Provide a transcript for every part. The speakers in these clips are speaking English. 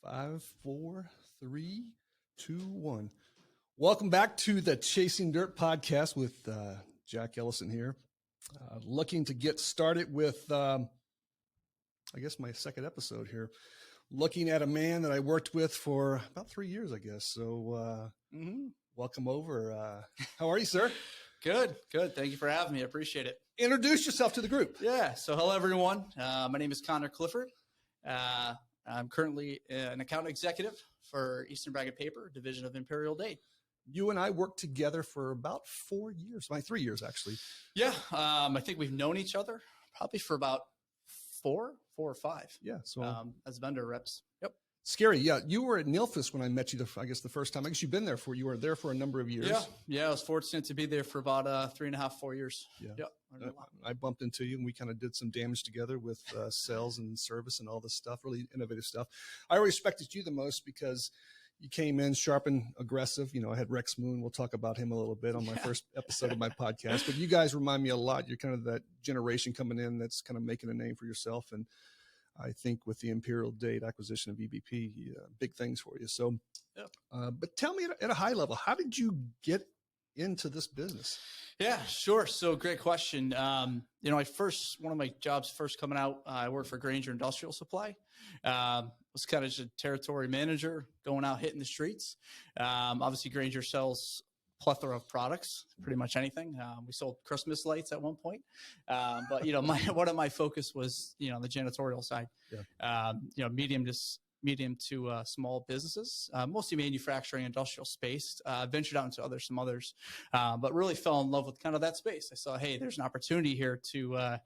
Five, four, three, two, one. Welcome back to the Chasing Dirt podcast with Jack Ellison here. Looking to get started with, I guess, my second episode here. Looking at a man that I worked with for about 3 years, I guess. So welcome over. How are you, sir? Good. Thank you for having me. I appreciate it. Introduce yourself to the group. Yeah. So hello, everyone. My name is Conor Clifford. I'm currently an account executive for Eastern Bag and Paper, Division of Imperial Dade. You and I worked together for about 4 years, 3 years, actually. Yeah. I think we've known each other probably for about four or five. Yeah. So as vendor reps. Yep. Scary. Yeah. You were at Nilfis when I met you, the first time. I guess you were there for a number of years. Yeah. I was fortunate to be there for about 3.5, 4 years. Yeah. Yep. I bumped into you and we kind of did some damage together with sales and service and all this stuff, really innovative stuff. I respected you the most because you came in sharp and aggressive. You know, I had Rex Moon. We'll talk about him a little bit on my first episode of my podcast. But you guys remind me a lot. You're kind of that generation coming in that's kind of making a name for yourself. And I think with the Imperial Dade acquisition of EBP, big things for you. So, but tell me at a high level, how did you get into this business? Yeah, sure. So great question. One of my jobs first coming out, I worked for Grainger Industrial Supply. Was kind of just a territory manager going out hitting the streets. Obviously Grainger sells plethora of products, pretty much anything. We sold Christmas lights at one point. But one of my focus was, the janitorial side, medium to small businesses, mostly manufacturing, industrial space, ventured out into some others, but really fell in love with kind of that space. I saw, hey, there's an opportunity here to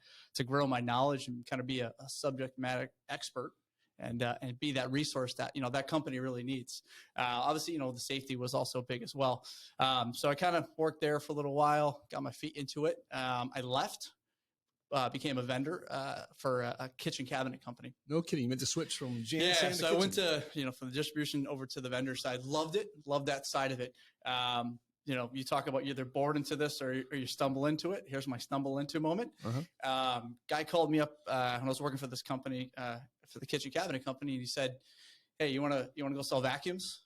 grow my knowledge and kind of be a subject matter expert and be that resource that, that company really needs. Obviously, the safety was also big as well. So I kind of worked there for a little while, got my feet into it. I left. Became a vendor for a kitchen cabinet company. No kidding. You meant to switch from so I went to, from the distribution over to the vendor side. Loved it. Loved that side of it. You talk about you're either born into this or you stumble into it. Here's my stumble into moment. Guy called me up when I was working for this company, for the kitchen cabinet company. And he said, hey, you want to go sell vacuums?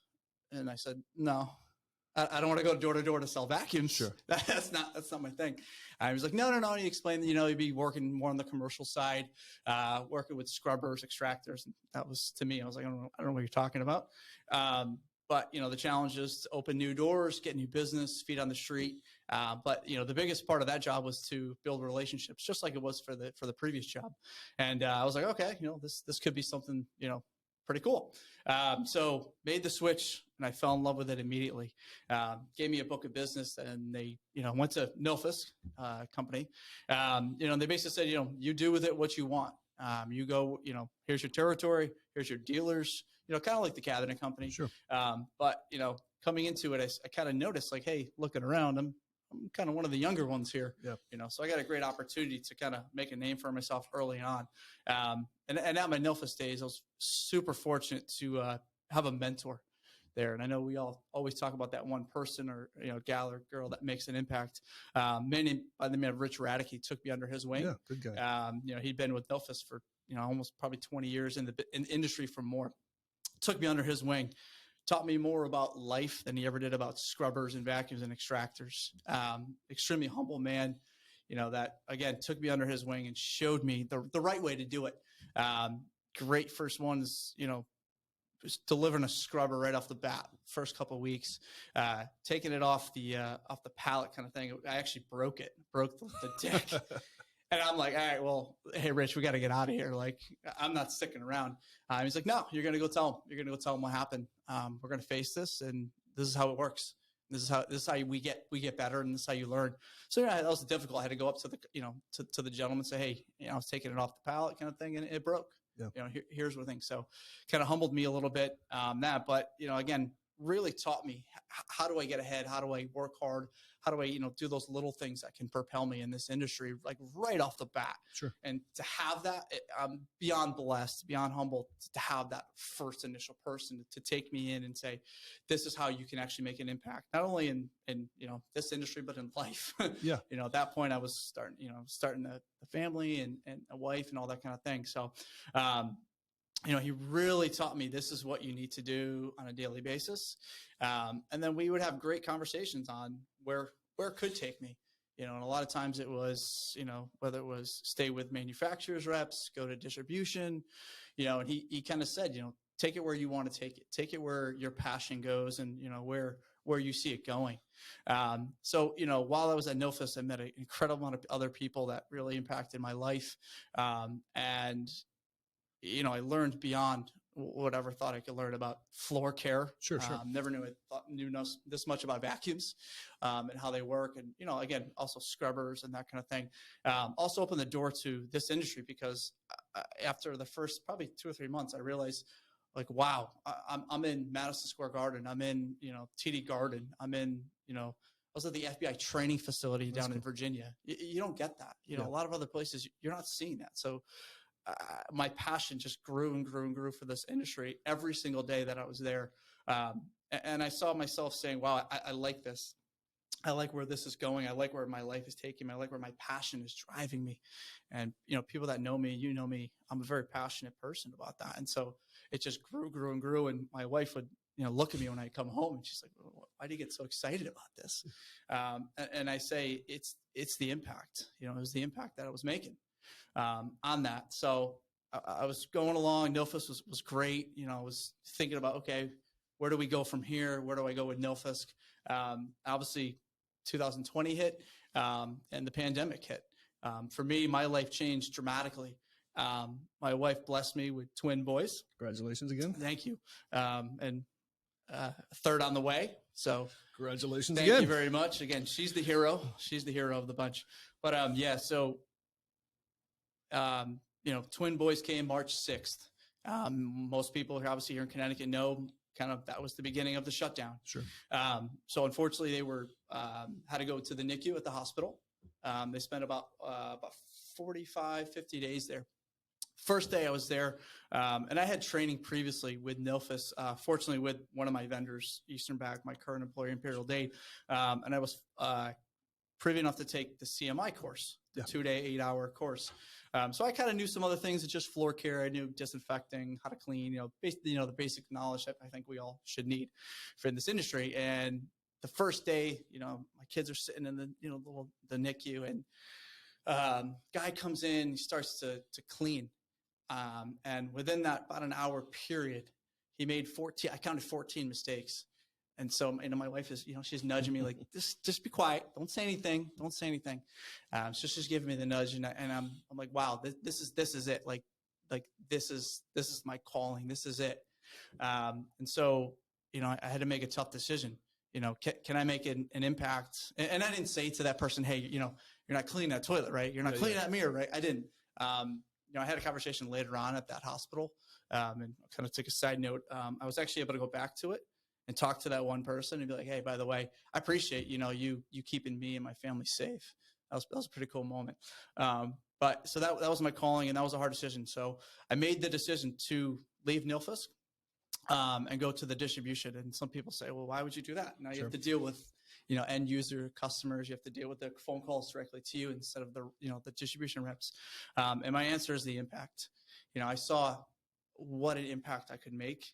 And I said, no. I don't want to go door to door to sell vacuums. Sure. That's not my thing. I was like, no. And he explained that, you'd be working more on the commercial side, working with scrubbers, extractors. And that was, to me, I was like, I don't know what you're talking about. But the challenge is to open new doors, get new business, feet on the street. But the biggest part of that job was to build relationships, just like it was for the previous job. And I was like, okay, this could be something, pretty cool. So made the switch and I fell in love with it immediately. Gave me a book of business and they, went to Nilfis company. They basically said, you do with it what you want. You go, here's your territory, here's your dealers, kind of like the cabinet company. Sure. But, coming into it, I kind of noticed like, hey, looking around, I'm kind of one of the younger ones here, so I got a great opportunity to kind of make a name for myself early on. And at my Nilfis days, I was super fortunate to have a mentor there. And I know we all always talk about that one person or, gal or girl that makes an impact. Man by the name of Rich Radicke took me under his wing. Yeah, good guy. He'd been with Nilfis for, almost probably 20 years in the industry for more. Took me under his wing. Taught me more about life than he ever did about scrubbers and vacuums and extractors. Extremely humble man, that again took me under his wing and showed me the right way to do it. Great first ones, just delivering a scrubber right off the bat, first couple of weeks, taking it off the pallet kind of thing. I actually broke the deck. And I'm like, all right, well, hey, Rich, we got to get out of here. Like, I'm not sticking around. He's like, no, you're going to go tell him. You're going to go tell him what happened. We're going to face this, and this is how it works. This is how we get better, and this is how you learn. So that was difficult. I had to go up to the to the gentleman and say, hey, I was taking it off the pallet kind of thing, and it broke. Yeah. Here's what I think. So, kind of humbled me a little bit. But again, really taught me how do I get ahead? How do I work hard? How do I, do those little things that can propel me in this industry, like right off the bat? Sure. And to have that, I'm beyond blessed, beyond humble to have that first initial person to take me in and say, this is how you can actually make an impact, not only in this industry, but in life. Yeah. At that point I was starting a family and a wife and all that kind of thing. So, he really taught me this is what you need to do on a daily basis. And then we would have great conversations on where it could take me. And a lot of times it was, whether it was stay with manufacturers reps, go to distribution, and he kind of said, take it where you want to take it where your passion goes and, where you see it going. So, while I was at Nilfisk, I met an incredible amount of other people that really impacted my life. And I learned beyond whatever thought I could learn about floor care. Sure. Never knew this much about vacuums and how they work. And, again, also scrubbers and that kind of thing. Also opened the door to this industry because after the first probably 2 or 3 months, I realized like, wow, I'm in Madison Square Garden. I'm in, TD Garden. I'm in, I was at the FBI training facility down in Virginia. You don't get that. A lot of other places, you're not seeing that. So my passion just grew and grew and grew for this industry every single day that I was there. And I saw myself saying, wow, I like this. I like where this is going. I like where my life is taking me. I like where my passion is driving me. And, people that know me, me, I'm a very passionate person about that. And so it just grew and grew. And my wife would, look at me when I come home and she's like, well, why do you get so excited about this? And I say, it's the impact, it was the impact that I was making on that. So I was going along. Nilfisk was great. I was thinking about, okay, where do we go from here? Where do I go with Nilfisk? Obviously 2020 hit and the pandemic hit. For me, my life changed dramatically. My wife blessed me with twin boys. Congratulations again. Thank you. And third on the way. So congratulations thank again. you very much. Again, she's the hero. She's the hero of the bunch. But so twin boys came March 6th. Most people who are obviously here in Connecticut know kind of that was the beginning of the shutdown. Sure. So unfortunately they were, had to go to the NICU at the hospital. They spent about 45, 50 days there. First day I was there, and I had training previously with Nilfisk, fortunately with one of my vendors, Eastern Back, my current employer, Imperial Dade. And I was privy enough to take the CMI course, the 2-day, 8-hour course. So I kind of knew some other things, just floor care. I knew disinfecting, how to clean, the basic knowledge that I think we all should need for in this industry. And the first day, my kids are sitting in the, the NICU, and guy comes in, he starts to clean. And within that about an hour period, he made 14, I counted 14 mistakes. And so, my wife is, she's nudging me like, just be quiet. Don't say anything. Don't say anything. So she's giving me the nudge, and I'm like, wow, this is it. Like this is my calling. This is it. And so, I had to make a tough decision. Can I make an impact? And I didn't say to that person, hey, you're not cleaning that toilet, right? You're not cleaning that mirror, right? I didn't. I had a conversation later on at that hospital, and kind of took a side note. I was actually able to go back to it and talk to that one person and be like, hey, by the way, I appreciate, you keeping me and my family safe. That was a pretty cool moment. But so that was my calling, and that was a hard decision. So I made the decision to leave Nilfisk and go to the distribution. And some people say, well, why would you do that? Now you have to deal with, end user customers. You have to deal with the phone calls directly to you instead of the, the distribution reps. And my answer is the impact. I saw what an impact I could make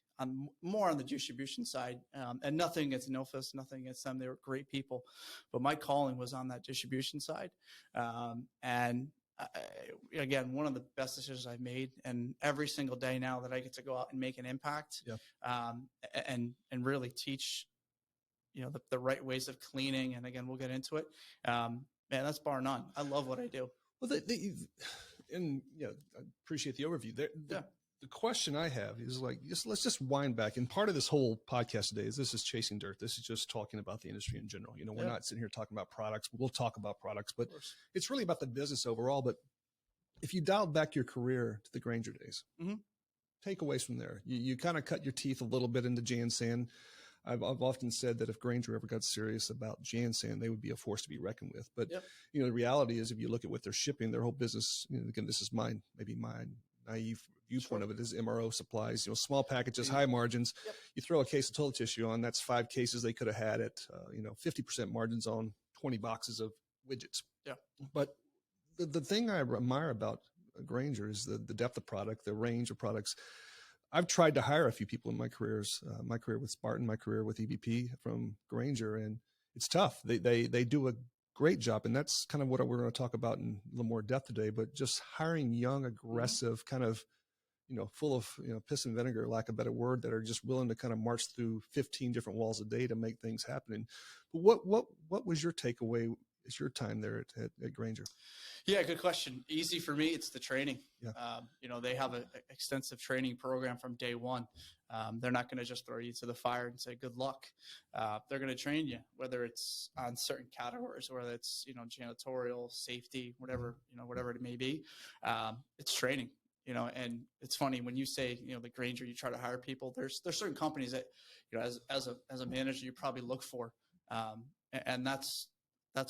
more on the distribution side, and nothing against Nilfisk, nothing against them. They were great people, but my calling was on that distribution side. And again, one of the best decisions I've made, and every single day now that I get to go out and make an impact, and really teach, the right ways of cleaning. And again, we'll get into it. Man, that's bar none. I love what I do. Well, I appreciate the overview. The question I have is like, let's just wind back. And part of this whole podcast today is this is chasing dirt. This is just talking about the industry in general. We're not sitting here talking about products. We'll talk about products, but it's really about the business overall. But if you dialed back your career to the Grainger days, takeaways from there, you kind of cut your teeth a little bit into Jansan. I've often said that if Grainger ever got serious about Jansan, they would be a force to be reckoned with. But, the reality is if you look at what they're shipping, their whole business, again, this is my naive viewpoint of it, is MRO supplies, small packages, high margins. You throw a case of toilet tissue on, that's 5 cases they could have had at, 50% margins on 20 boxes of widgets. But the thing I admire about Grainger is the depth of product, the range of products. I've tried to hire a few people in my careers, my career with Spartan, my career with EBP from Grainger, and it's tough. They do a great job, and that's kind of what we're going to talk about in a little more depth today. But just hiring young, aggressive, kind of, full of, piss and vinegar, lack of a better word, that are just willing to kind of march through 15 different walls a day to make things happen. And what was your takeaway? Is your time there at Grainger? Yeah, good question. Easy for me. It's the training. Yeah. They have an extensive training program from day one. They're not going to just throw you to the fire and say, good luck. They're going to train you, whether it's on certain categories, whether it's, janitorial, safety, whatever it may be. It's training, and it's funny when you say, the Grainger, you try to hire people, there's certain companies that, as a manager, you probably look for. And that's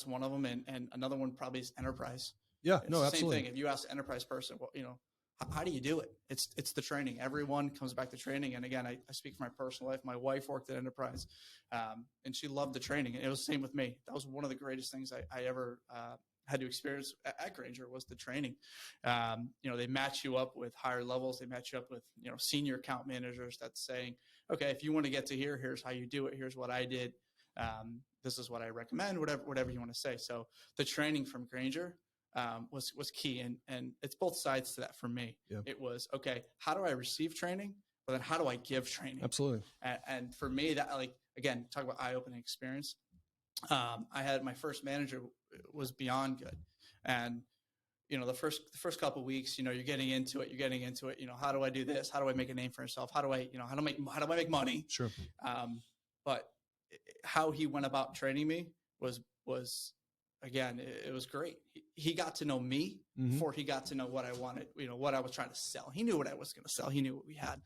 one of them. And another one probably is enterprise. Yeah, It's no, the absolutely. same thing. If you ask an enterprise person, well, how do you do it? It's the training. Everyone comes back to training. And again, I speak from my personal life. My wife worked at enterprise, and she loved the training. And it was the same with me. That was one of the greatest things I ever had to experience at Grainger was the training. They match you up with higher levels. They match you up with, senior account managers that's saying, okay, if you want to get to here, here's how you do it. Here's what I did. This is what I recommend, whatever you want to say. So the training from Grainger was key. And it's both sides to that for me. Yeah. It was, okay, how do I receive training? But then how do I give training? Absolutely. And for me, that, again, talk about eye-opening experience. I had my first manager was beyond good. And, the first couple of weeks, you're getting into it. How do I do this? How do I make a name for myself? How do I make money? Sure. But how he went about training me was again, it was great. He got to know me before he got to know what I wanted, what I was trying to sell. He knew what I was going to sell. He knew what we had.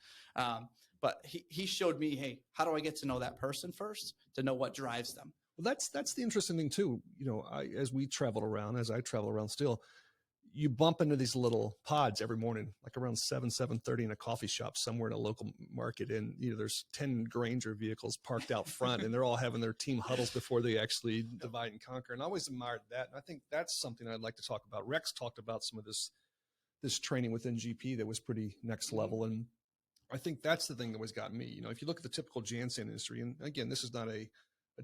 But he showed me, hey, how do I get to know that person first to know what drives them? Well, that's the interesting thing too. As I travel around still, you bump into these little pods every morning, like around 7:30 in a coffee shop somewhere in a local market. And, there's 10 Grainger vehicles parked out front and they're all having their team huddles before they actually divide and conquer. And I always admired that. And I think that's something I'd like to talk about. Rex talked about some of this training within GP that was pretty next level. And I think that's the thing that always got me. If you look at the typical Jansen industry, and again, this is not a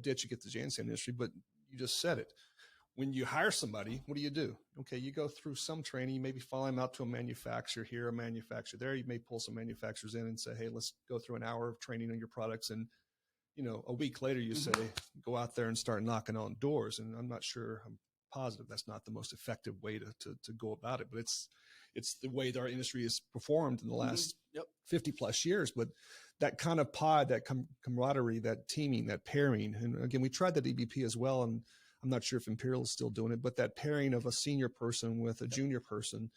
ditch against the Jansen industry, but you just said it. When you hire somebody, what do? Okay, you go through some training. You maybe follow them out to a manufacturer here, a manufacturer there. You may pull some manufacturers in and say, hey, let's go through an hour of training on your products. And, a week later, you say, go out there and start knocking on doors. And I'm positive that's not the most effective way to go about it. But it's the way that our industry has performed in the last 50 plus years. But that kind of pod, that camaraderie, that teaming, that pairing. And again, we tried that EBP as well. And I'm not sure if Imperial is still doing it, but that pairing of a senior person with a junior person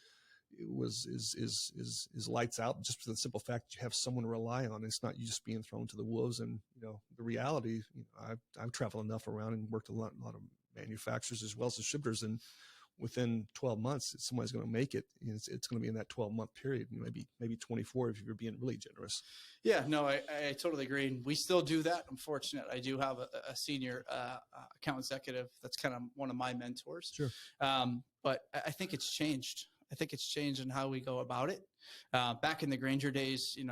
is lights out, just for the simple fact that you have someone to rely on. It's not you just being thrown to the wolves. And the reality, I've traveled enough around and worked a lot of manufacturers as well as distributors, and within 12 months, somebody's going to make it. It's going to be in that 12-month period, maybe 24 if you're being really generous. Yeah, no, I totally agree. And we still do that. I'm fortunate. I do have a senior account executive that's kind of one of my mentors. Sure. But I think it's changed. I think it's changed in how we go about it. Back in the Grainger days, and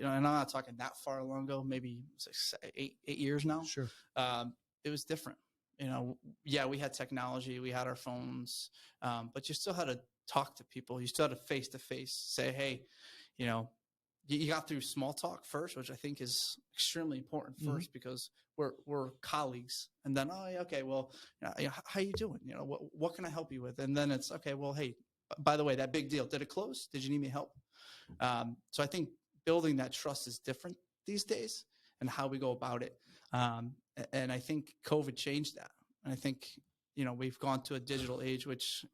I'm not talking that far long ago, maybe 8 years now. Sure. It was different. We had technology, we had our phones, but you still had to talk to people. You still had to face-to-face say, hey, you got through small talk first, which I think is extremely important first, because we're colleagues. And then, okay, well, how you doing? What can I help you with? And then it's, okay, well, hey, by the way, that big deal, did it close? Did you need me help? So I think building that trust is different these days and how we go about it. And I think COVID changed that. And I think, we've gone to a digital age, which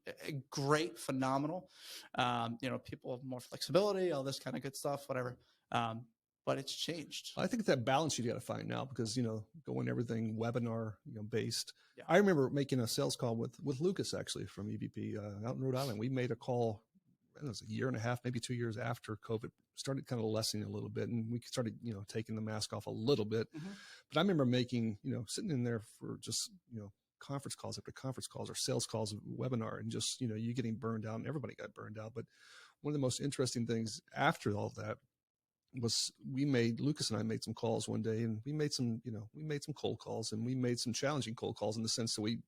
great, phenomenal. People have more flexibility, all this kind of good stuff, whatever. But it's changed. I think that balance you got to find now, because, going everything webinar, based. Yeah. I remember making a sales call with Lucas, actually, from EBP out in Rhode Island. We made a call, it was a year and a half, maybe 2 years after COVID started kind of lessening a little bit, and we started, taking the mask off a little bit. But I remember making, sitting in there for just, conference calls after conference calls or sales calls, webinar, and just, you getting burned out, and everybody got burned out. But one of the most interesting things after all that was Lucas and I made some calls one day, and we made some cold calls, and we made some challenging cold calls in the sense that we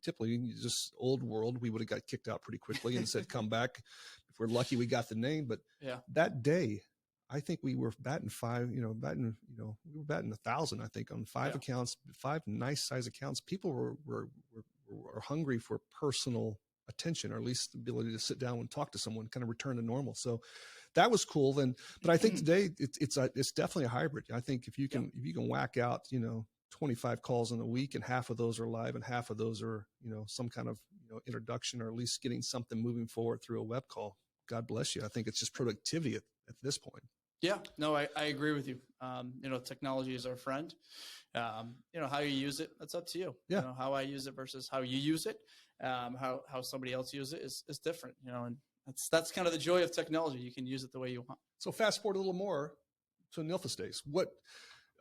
typically, just old world, we would have got kicked out pretty quickly and said, come back. If we're lucky, we got the name. But that day, I think we were batting we were batting 1,000, I think, on 5 accounts, 5 nice size accounts. People were hungry for personal attention, or at least the ability to sit down and talk to someone, kind of return to normal. So that was cool. But I think today it's definitely a hybrid. I think if you can whack out, 25 calls in a week, and half of those are live and half of those are, some kind of, introduction, or at least getting something moving forward through a web call. God bless you. I think it's just productivity at this point. Yeah, no, I agree with you. Technology is our friend. How you use it, that's up to you. Yeah. How I use it versus how you use it, how somebody else uses it is different, and that's kind of the joy of technology. You can use it the way you want. So fast forward a little more to Nilfis days.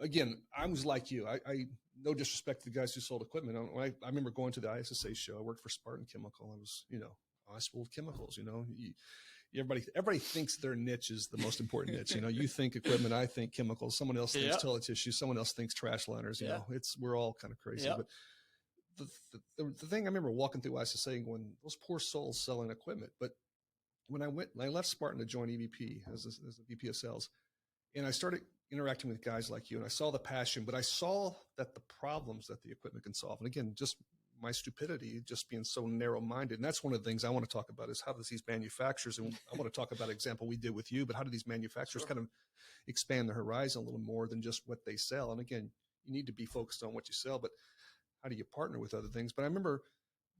Again, I was like you. I no disrespect to the guys who sold equipment. I remember going to the ISSA show. I worked for Spartan Chemical. I sold chemicals. Everybody thinks their niche is the most important niche. You think equipment, I think chemicals. Someone else thinks toilet tissue. Someone else thinks trash liners. We're all kind of crazy. But the thing I remember walking through ISSA and going, those poor souls selling equipment. But when I left Spartan to join EBP as a VP of sales, and I started interacting with guys like you, and I saw the passion, but I saw that the problems that the equipment can solve. And again, just my stupidity, just being so narrow-minded. And that's one of the things I want to talk about is how does these manufacturers, and I want to talk about an example we did with you, but how do these manufacturers kind of expand the horizon a little more than just what they sell? And again, you need to be focused on what you sell, but how do you partner with other things? But I remember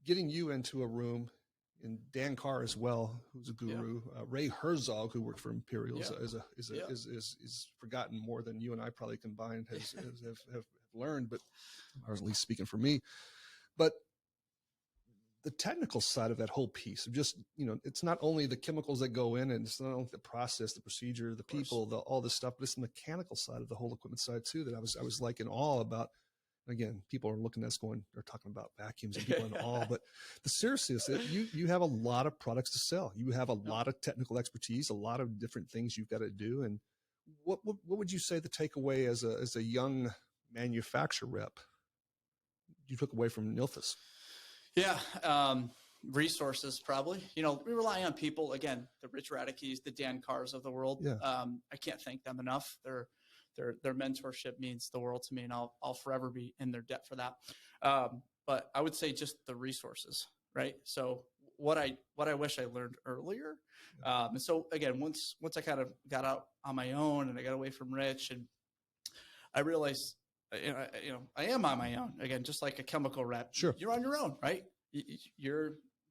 getting you into a room, and Dan Carr as well, who's a guru, Ray Herzog, who worked for Imperials, is forgotten more than you and I probably combined have learned, but or at least speaking for me. But the technical side of that whole piece of just, it's not only the chemicals that go in, and it's not only the process, the procedure, the people, all this stuff, but it's the mechanical side of the whole equipment side too, that I was like in awe about. Again, people are looking at us going, they're talking about vacuums and people in awe, but the seriousness, you have a lot of products to sell. You have a lot of technical expertise, a lot of different things you've got to do. And what would you say the takeaway as a young manufacturer rep you took away from Nilfis? Resources, probably. We rely on people, again, the Rich Radicke's, the Dan Carrs of the world. I can't thank them enough. Their mentorship means the world to me, and I'll forever be in their debt for that. But I would say just the resources, right? So what I wish I learned earlier. And so again, once I kind of got out on my own and I got away from Rich, and I realized, I am on my own again, just like a chemical rep. Sure. You're on your own, right?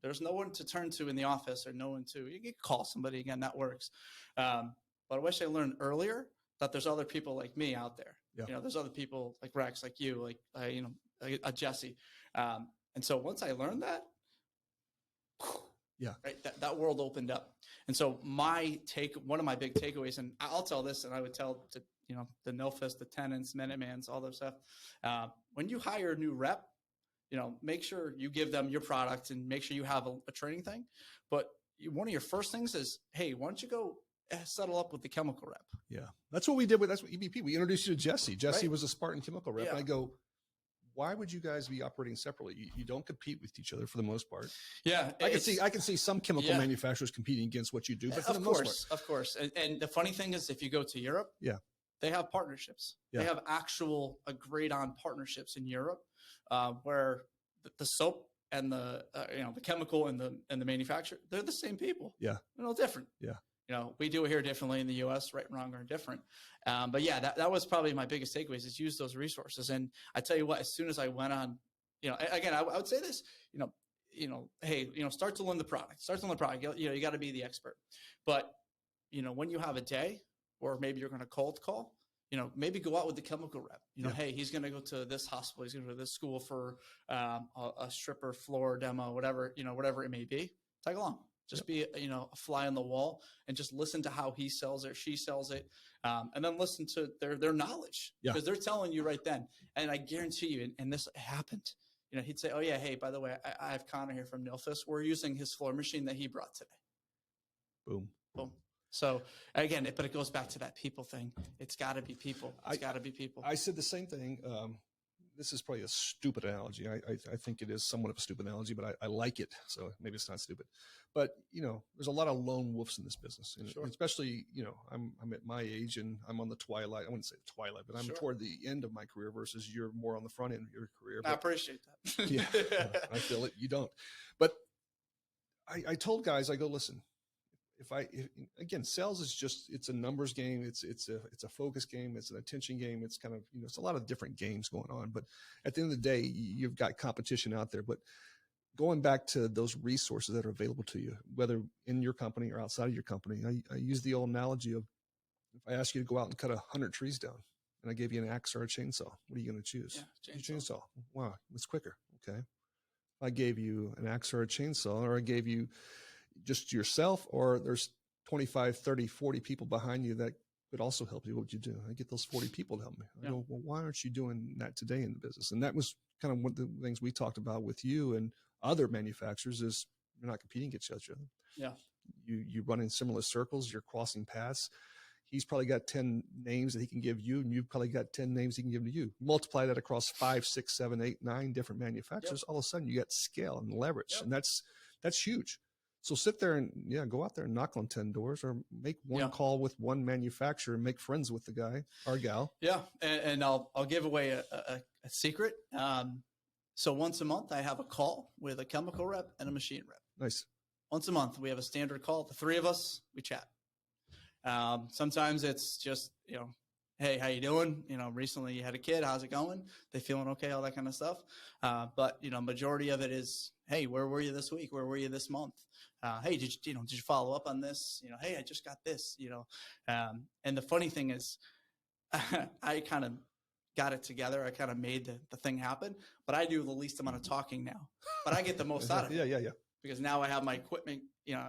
There's no one to turn to in the office, or no one you can call somebody, again, that works. But I wish I learned earlier that there's other people like me out there. There's other people like Rex, like you, like, a Jesse. And so once I learned that, right, that world opened up. And so one of my big takeaways, and I'll tell this, and I would tell to, the Nilfis, the Tenants, Minutemans, all those stuff. When you hire a new rep, make sure you give them your product and make sure you have a training thing. But one of your first things is, hey, why don't you go settle up with the chemical rep? That's what EBP. We introduced you to Jesse. Jesse was a Spartan chemical rep. And I go, why would you guys be operating separately? You don't compete with each other for the most part. I can see some chemical manufacturers competing against what you do, but for the most part. Of course. And the funny thing is, if you go to Europe, they have partnerships. They have actual agreed on partnerships in Europe, where the soap and the chemical and the manufacturer, they're the same people. They're no different. We do it here differently in the U.S., right, wrong, or indifferent. But that was probably my biggest takeaways, is use those resources. And I tell you what, as soon as I went on, again, I would say this, hey, start to learn the product. You got to be the expert. But, when you have a day, or maybe you're going to cold call, maybe go out with the chemical rep. Hey, he's going to go to this hospital. He's going to go to this school for a stripper floor demo, whatever it may be. Tag along. Just be, a fly on the wall, and just listen to how he sells it, she sells it, and then listen to their knowledge, because they're telling you right then. And I guarantee you, and this happened, he'd say, oh yeah, hey, by the way, I have Conor here from Nilfis. We're using his floor machine that he brought today. Boom. Boom. So again, but it goes back to that people thing. It's got to be people. It's got to be people. I said the same thing. This is probably a stupid analogy. I think it is somewhat of a stupid analogy, but I like it. So maybe it's not stupid. But, there's a lot of lone wolves in this business. And Sure. especially, I'm at my age and I'm on the twilight. I wouldn't say the twilight, but I'm Sure. toward the end of my career versus you're more on the front end of your career. I appreciate that. Yeah, I feel it. You don't. But I told guys, I go, listen, again, sales is just, it's a numbers game. It's a focus game. It's an attention game. It's kind of, it's a lot of different games going on, but at the end of the day, you've got competition out there. But going back to those resources that are available to you, whether in your company or outside of your company, I use the old analogy of, if I ask you to go out and cut 100 trees down and I gave you an axe or a chainsaw, what are you going to choose? Yeah, chainsaw. Wow. It's quicker. Okay. I gave you an axe or a chainsaw, or I gave you just yourself, or there's 25, 30, 40 people behind you that could also help you. What would you do? I get those 40 people to help me. I go, well, why aren't you doing that today in the business? And that was kind of one of the things we talked about with you and other manufacturers is you're not competing against each other. Yeah. You run in similar circles, you're crossing paths. He's probably got 10 names that he can give you, and you've probably got 10 names he can give to you. Multiply that across 5, 6, 7, 8, 9 different manufacturers. All of a sudden you got scale and leverage. And that's huge. So sit there and go out there and knock on 10 doors, or make one call with one manufacturer and make friends with the guy or gal. Yeah. And I'll give away a secret. So once a month I have a call with a chemical rep and a machine rep. Nice. Once a month we have a standard call. The three of us, we chat. Sometimes it's just, hey, how you doing? Recently you had a kid, how's it going? They feeling okay? All that kind of stuff. But majority of it is, hey, where were you this week? Where were you this month? Hey, did you follow up on this? Hey, I just got this, and the funny thing is I kind of got it together. I kind of made the thing happen, but I do the least amount of talking now, but I get the most out of it. Yeah. Because now I have my equipment,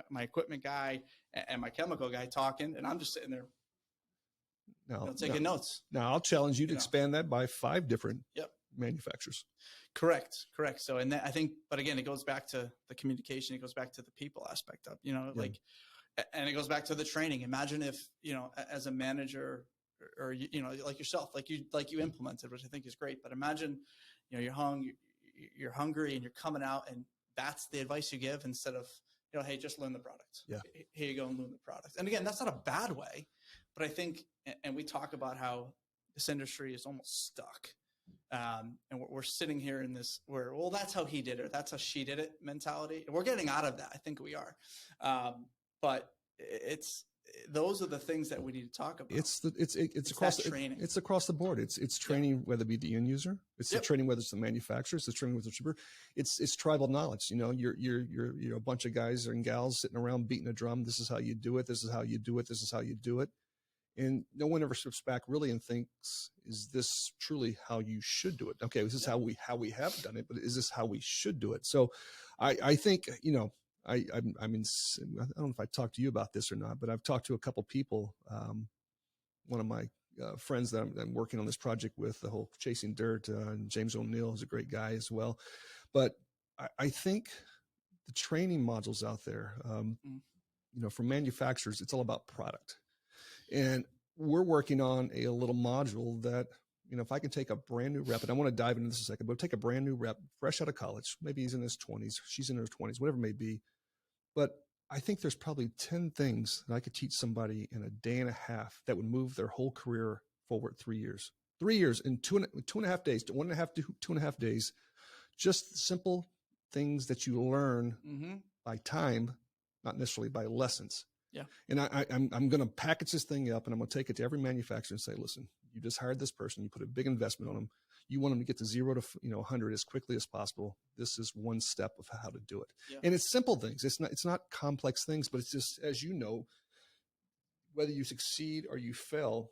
my equipment guy and my chemical guy talking, and I'm just sitting there taking notes. Now I'll challenge you to expand that by 5 different manufacturers. Correct. So, and I think, but again, it goes back to the communication. It goes back to the people aspect of, and it goes back to the training. Imagine if, as a manager or, like yourself, like you implemented, which I think is great, but imagine, you're hungry and you're coming out, and that's the advice you give instead of, hey, just learn the product. Yeah. Here you go and learn the product. And again, that's not a bad way, but I think, and we talk about how this industry is almost stuck. And we're sitting here in this where, well, that's how he did it, or that's how she did it mentality. And we're getting out of that. I think we are. But those are the things that we need to talk about. It's across the training. It's across the board. It's training, whether it be the end user, it's the training, whether it's the manufacturer, it's the training with the shipper. It's tribal knowledge. You're a bunch of guys and gals sitting around beating a drum. This is how you do it. This is how you do it. This is how you do it. And no one ever steps back really and thinks, is this truly how you should do it? Okay, this is how we have done it, but is this how we should do it? So I think, I mean, I don't know if I talked to you about this or not, but I've talked to a couple people. One of my friends that I'm working on this project with, the whole Chasing Dirt, and James O'Neill is a great guy as well. But I think the training modules out there, for manufacturers, it's all about product. And we're working on a little module that, if I can take a brand new rep, and I want to dive into this in a second, but take a brand new rep fresh out of college, maybe he's in his 20s, she's in her 20s, whatever it may be. But I think there's probably 10 things that I could teach somebody in a day and a half that would move their whole career forward 3 years. 3 years in two and a half days, 2.5 days, just simple things that you learn by time, not necessarily by lessons. Yeah. And I'm going to package this thing up, and I'm going to take it to every manufacturer and say, listen, you just hired this person. You put a big investment on them. You want them to get to 0 to 100 as quickly as possible. This is one step of how to do it. Yeah. And it's simple things. It's not complex things, but it's just, as you know, whether you succeed or you fail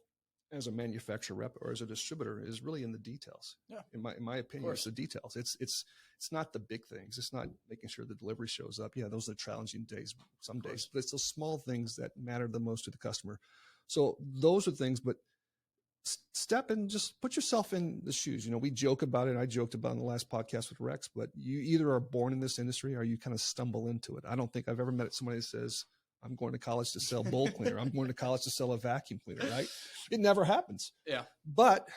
as a manufacturer rep or as a distributor is really in the details. Yeah. In my opinion, it's the details. It's not the big things. It's not making sure the delivery shows up. Yeah, those are challenging days, some days, but it's those small things that matter the most to the customer. So those are things, but step and just put yourself in the shoes. We joke about it. I joked about it in the last podcast with Rex, but you either are born in this industry or you kind of stumble into it. I don't think I've ever met somebody that says, I'm going to college to sell bowl cleaner. I'm going to college to sell a vacuum cleaner, right? It never happens. Yeah. But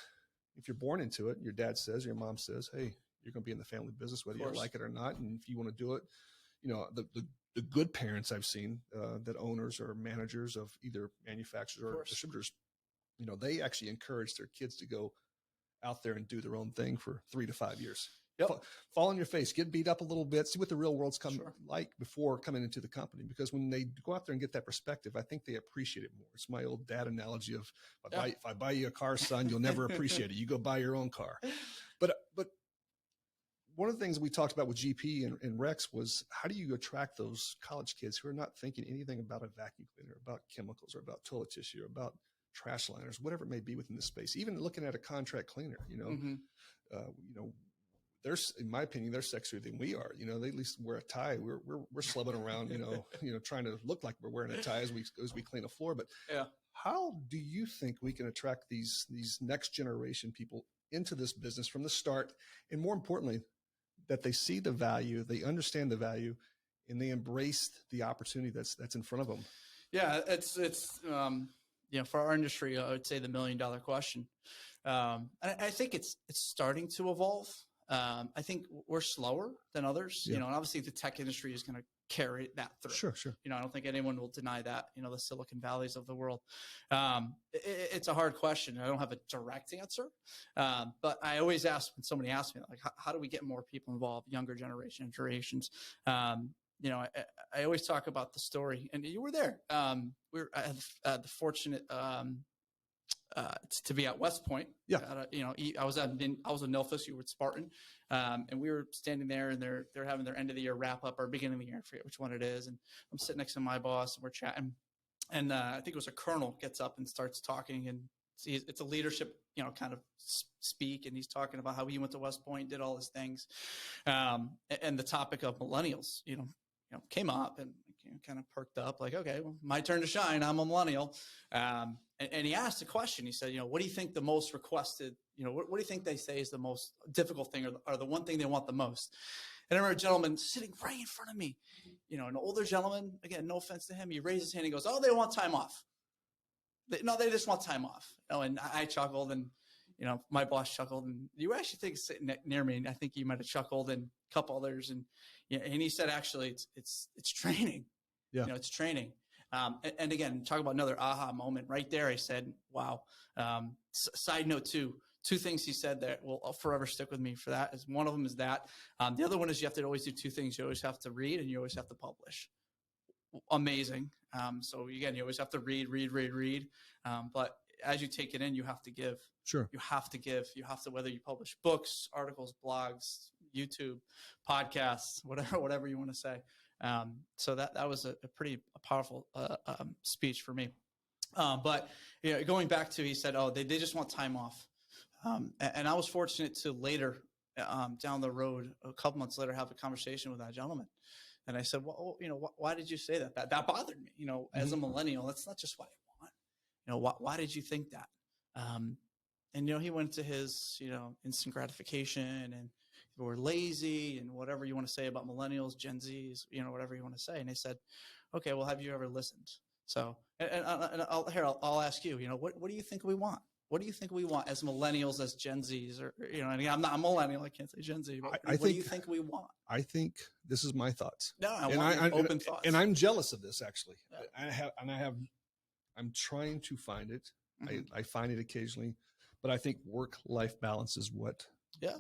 if you're born into it, your dad says, your mom says, hey, you're going to be in the family business, whether you like it or not. And if you want to do it, you know, the good parents I've seen that owners or managers of either manufacturers or distributors, you know, they actually encourage their kids to go out there and do their own thing for 3 to 5 years. Yep. Fall on your face, get beat up a little bit, see what the real world's like before coming into the company. Because when they go out there and get that perspective, I think they appreciate it more. It's my old dad analogy of, if I buy you a car, son, you'll never appreciate it. You go buy your own car. But one of the things we talked about with GP and Rex was, how do you attract those college kids who are not thinking anything about a vacuum cleaner, about chemicals, or about toilet tissue, or about trash liners, whatever it may be within the space, even looking at a contract cleaner, you know, there's, in my opinion, they're sexier than we are. You know, they at least wear a tie. We're slubbing around, you know, trying to look like we're wearing a tie as we clean a floor. But how do you think we can attract these next generation people into this business from the start? And more importantly, that they see the value, they understand the value, and they embrace the opportunity that's in front of them. Yeah, it's you know, for our industry, I would say the $1 million question. And I think it's starting to evolve. I think we're slower than others, you know, and obviously the tech industry is going to carry that through. Sure. You know, I don't think anyone will deny that, you know, the Silicon Valleys of the world. It's a hard question. I don't have a direct answer. But I always ask when somebody asks me, like, how do we get more people involved, younger generations? You know, I always talk about the story, and you were there. I had the fortunate to be at West Point. Yeah. You know, I was at Nilfis, you were at Spartan, and we were standing there, and they're having their end of the year wrap up or beginning of the year. I forget which one it is. And I'm sitting next to my boss, and we're chatting. And I think it was a colonel gets up and starts talking, and it's a leadership, you know, kind of speak. And he's talking about how he went to West Point, did all his things. And the topic of millennials, you know, came up, and kind of perked up like, okay, well, my turn to shine. I'm a millennial. And he asked a question. He said, you know, what do you think the most requested, you know, what do you think they say is the most difficult thing, or the one thing they want the most? And I remember a gentleman sitting right in front of me, you know, an older gentleman, again, no offense to him. He raised his hand. He goes, oh, they want time off. They just want time off. Oh, and I chuckled, and, you know, my boss chuckled, and you actually think sitting near me, and I think you might have chuckled, and a couple others. And, yeah, and he said, actually, it's training. Yeah. You know, it's training. And again, talk about another aha moment right there. I said, wow. Side note two things he said that will forever stick with me for that is, one of them is that. The other one is you have to always do two things. You always have to read, and you always have to publish. Amazing. So again, you always have to read. But as you take it in, you have to give. Sure. You have to give. You have to, whether you publish books, articles, blogs, YouTube, podcasts, whatever you want to say. So that was a pretty powerful speech for me. But you know, going back to, he said, oh, they just want time off. And I was fortunate to later down the road, a couple months later, have a conversation with that gentleman. And I said, well, you know, why did you say that? That bothered me. You know, as a millennial, that's not just what I want. You know, why did you think that? And, you know, he went to his, you know, instant gratification, and we're lazy, and whatever you want to say about millennials, Gen Zs, you know, whatever you want to say. And I said, okay, well, have you ever listened? So, and I'll ask you, you know, what do you think we want? What do you think we want as millennials, as Gen Zs, or, you know, and I'm not a millennial, I can't say Gen Z, but what do you think we want? I think this is my thoughts. No, I want open thoughts. And I'm jealous of this, actually. Yeah. I'm trying to find it. Mm-hmm. I find it occasionally, but I think work-life balance is what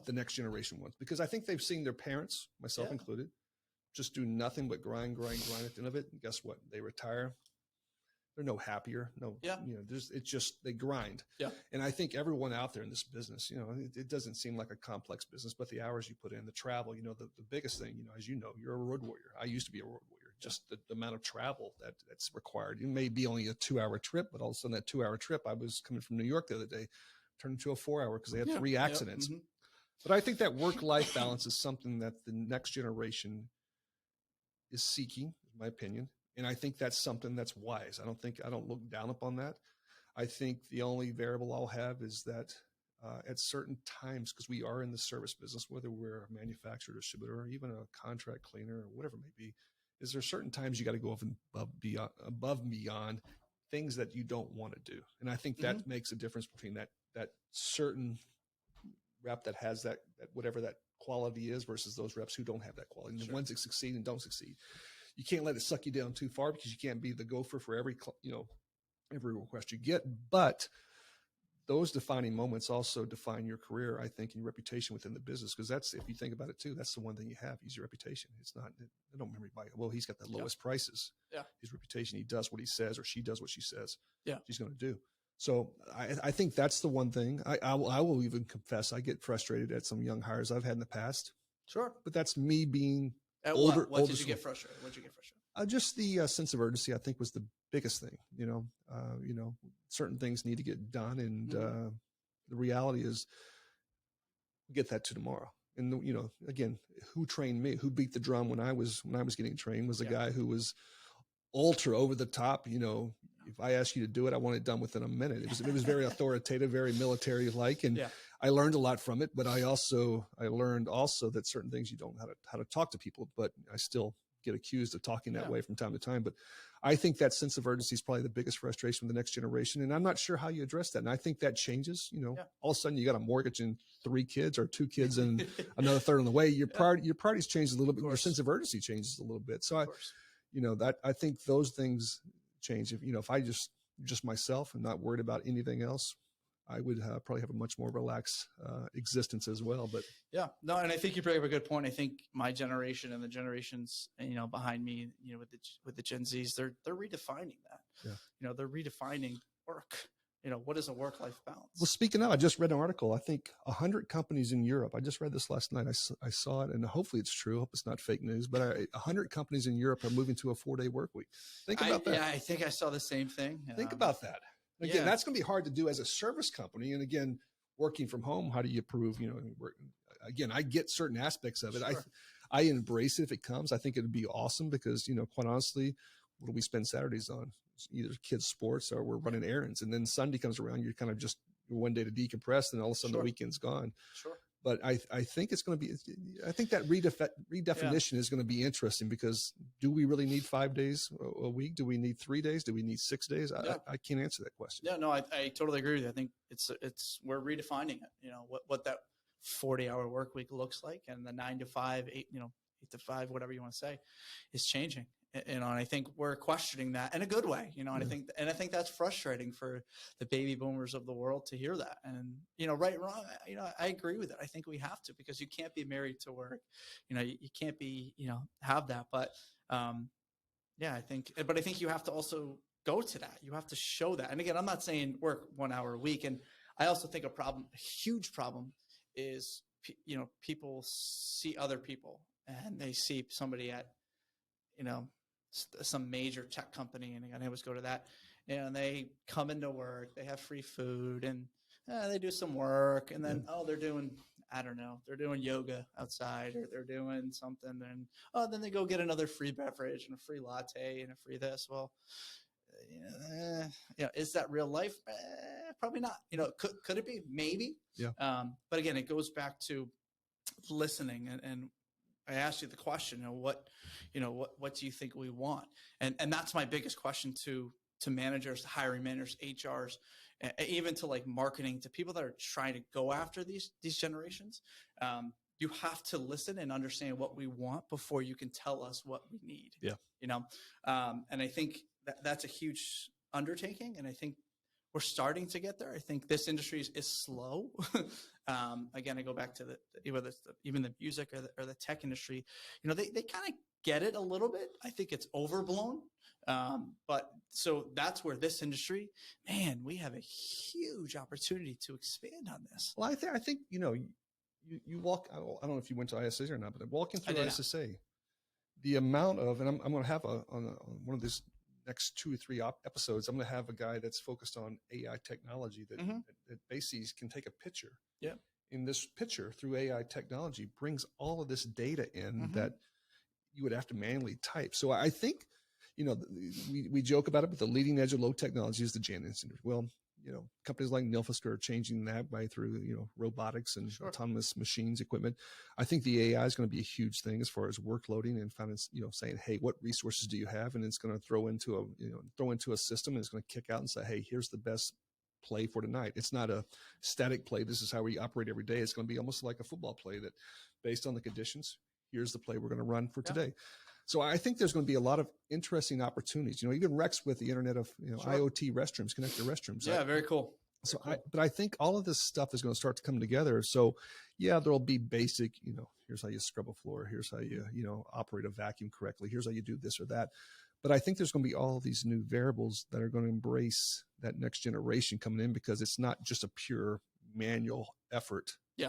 the next generation wants, because I think they've seen their parents, myself included, just do nothing but grind at the end of it. And guess what? They retire. They're no happier. No, you know, it's just, they grind. Yeah. And I think everyone out there in this business, you know, it doesn't seem like a complex business, but the hours you put in, the travel, you know, the biggest thing, you know, as you know, you're a road warrior. I used to be a road warrior. Just the amount of travel that's required. It may be only a 2-hour trip, but all of a sudden that 2-hour trip, I was coming from New York the other day, turned into a 4-hour because they had 3 accidents. Mm-hmm. But I think that work-life balance is something that the next generation is seeking, in my opinion. And I think that's something that's wise. I don't look down upon that. I think the only variable I'll have is that at certain times, because we are in the service business, whether we're a manufacturer, distributor, or even a contract cleaner, or whatever it may be, is there certain times you got to go above and beyond things that you don't want to do. And I think that makes a difference between that certain rep that has that whatever that quality is versus those reps who don't have that quality. And the ones that succeed and don't succeed. You can't let it suck you down too far because you can't be the gopher for every request you get. But those defining moments also define your career, I think, and your reputation within the business. Because that's, if you think about it too, that's the one thing you have is your reputation. It's not, I don't remember anybody, well, he's got the lowest prices. Yeah. His reputation, he does what he says, or she does what she says. Yeah. She's going to do. So I think that's the one thing. I will even confess, I get frustrated at some young hires I've had in the past. Sure. But that's me being at older. What did you get frustrated? What did you get frustrated? Just the sense of urgency, I think, was the biggest thing. Certain things need to get done, and the reality is, we'll get that to tomorrow. And again, who trained me? Who beat the drum when I was getting trained was a guy who was ultra over the top. If I asked you to do it, I want it done within a minute. It was very authoritative, very military like, and I learned a lot from it. But I learned also that certain things you don't know how to talk to people. But I still get accused of talking that way from time to time. But I think that sense of urgency is probably the biggest frustration with the next generation. And I'm not sure how you address that. And I think that changes. All of a sudden you got a mortgage and 3 kids or 2 kids and another third on the way. Your priorities change a little bit. Your sense of urgency changes a little bit. So I think those things change. If I just myself and not worried about anything else, I would probably have a much more relaxed existence as well. But and I think you bring up a good point. I think my generation and the generations, behind me, with the Gen Zs, they're redefining that. Yeah. They're redefining work. What is a work-life balance? Well, speaking of, I just read an article. I think 100 companies in Europe. I just read this last night. I saw it, and hopefully it's true. I hope it's not fake news. But 100 companies in Europe are moving to a 4-day work week. Think about that. Yeah, I think I saw the same thing. Think about that. Again, that's going to be hard to do as a service company. And again, working from home, how do you prove, again, I get certain aspects of it. Sure. I embrace it if it comes. I think it'd be awesome because, quite honestly, what do we spend Saturdays on? Either kids' sports or we're running errands. And then Sunday comes around, you're kind of just one day to decompress, and all of a sudden the weekend's gone. Sure. But I think it's going to be, I think that redefinition is going to be interesting because do we really need 5 days a week? Do we need 3 days? Do we need 6 days? I can't answer that question. Yeah, no, I totally agree with you. I think we're redefining it, what that 40-hour work week looks like, and the 9 to 5, 8 to 5, whatever you want to say, is changing. And I think we're questioning that in a good way, and I think that's frustrating for the baby boomers of the world to hear that. And, right and wrong, I agree with it. I think we have to, because you can't be married to work. You can't be, have that. But, I think you have to also go to that. You have to show that. And again, I'm not saying work 1 hour a week. And I also think a huge problem is, people see other people and they see somebody at, some major tech company, and I always go to that, and they come into work, they have free food, and they do some work, and then they're doing, I don't know, they're doing yoga outside, or they're doing something, and then they go get another free beverage and a free latte and a free this. Well, is that real life? Probably not. Could it be? Maybe. Yeah. But again, it goes back to listening, and I asked you the question, what do you think we want? And that's my biggest question to managers, hiring managers, HRs, even to like marketing, to people that are trying to go after these generations. You have to listen and understand what we want before you can tell us what we need. Yeah. And I think that's a huge undertaking. And I think we're starting to get there. I think this industry is slow. Again, I go back to even the music or the tech industry. They kind of get it a little bit. I think it's overblown. But so that's where this industry, man, we have a huge opportunity to expand on this. Well, I think you walk. I don't know if you went to ISA or not, but walking through ISSA, the amount of, and I'm going to have on one of these next 2 or 3 episodes, I'm going to have a guy that's focused on AI technology that basically can take a picture. Yeah. In this picture through AI technology brings all of this data in that you would have to manually type. So I think, we joke about it, but the leading edge of low technology is the Jan industry. Well, companies like Nilfisk are changing that by through, robotics and autonomous machines equipment. I think the AI is going to be a huge thing as far as workloading and finding, saying, hey, what resources do you have? And it's going to throw into a system, and it's going to kick out and say, hey, here's the best play for tonight. It's not a static play. This is how we operate every day. It's going to be almost like a football play that based on the conditions, here's the play we're going to run for today. So I think there's going to be a lot of interesting opportunities, even Rex with the internet of, IoT restrooms, connected restrooms. Yeah. Very cool. So but I think all of this stuff is going to start to come together. So there'll be basic, here's how you scrub a floor. Here's how you, operate a vacuum correctly. Here's how you do this or that. But I think there's going to be all these new variables that are going to embrace that next generation coming in, because it's not just a pure manual effort. Yeah.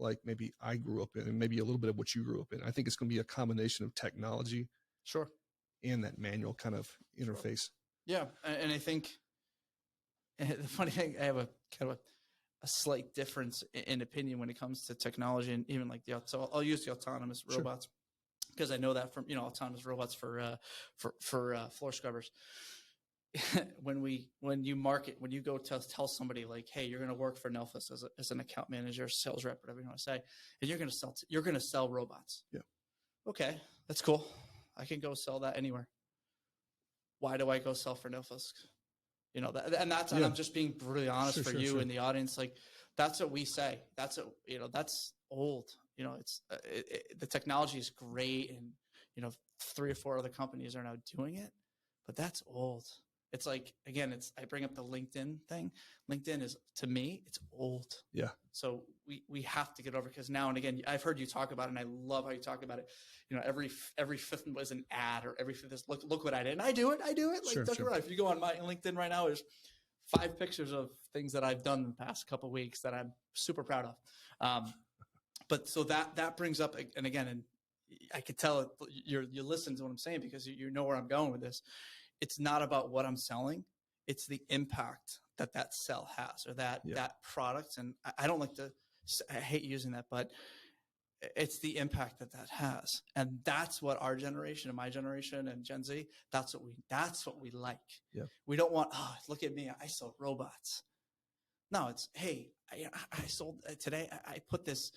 Like maybe I grew up in, and maybe a little bit of what you grew up in. I think it's going to be a combination of technology. Sure. And that manual kind of interface. Yeah. And I think the funny thing, I have a kind of a slight difference in opinion when it comes to technology, and even like so I'll use the autonomous robots because I know that from, autonomous robots for floor scrubbers. when you go to tell somebody like, hey, you're going to work for Nilfisk as an account manager, sales rep, whatever you want to say, and you're going to sell robots. Yeah. Okay. That's cool. I can go sell that anywhere. Why do I go sell for Nilfisk? And I'm just being brutally honest for you in the audience. Like, that's what we say. That's that's old. It's the technology is great, and 3 or 4 other companies are now doing it, but that's old. It's like, again, I bring up the LinkedIn thing. LinkedIn is, to me, it's old. Yeah. So we have to get over, because now and again, I've heard you talk about it, and I love how you talk about it. Every fifth was an ad, or every fifth is look what I did. And I do it. Like, don't get me wrong. If you go on my LinkedIn right now, there's 5 pictures of things that I've done in the past couple of weeks that I'm super proud of. But so that brings up, and again, and I could tell you listen to what I'm saying, because you know where I'm going with this. It's not about what I'm selling. It's the impact that sell has, or that product. And I don't like to, I hate using that, but it's the impact that has. And that's what our generation and my generation and Gen Z, that's what we like. Yeah. We don't want, look at me, I sell robots. No, it's, hey, I sold today. I put this,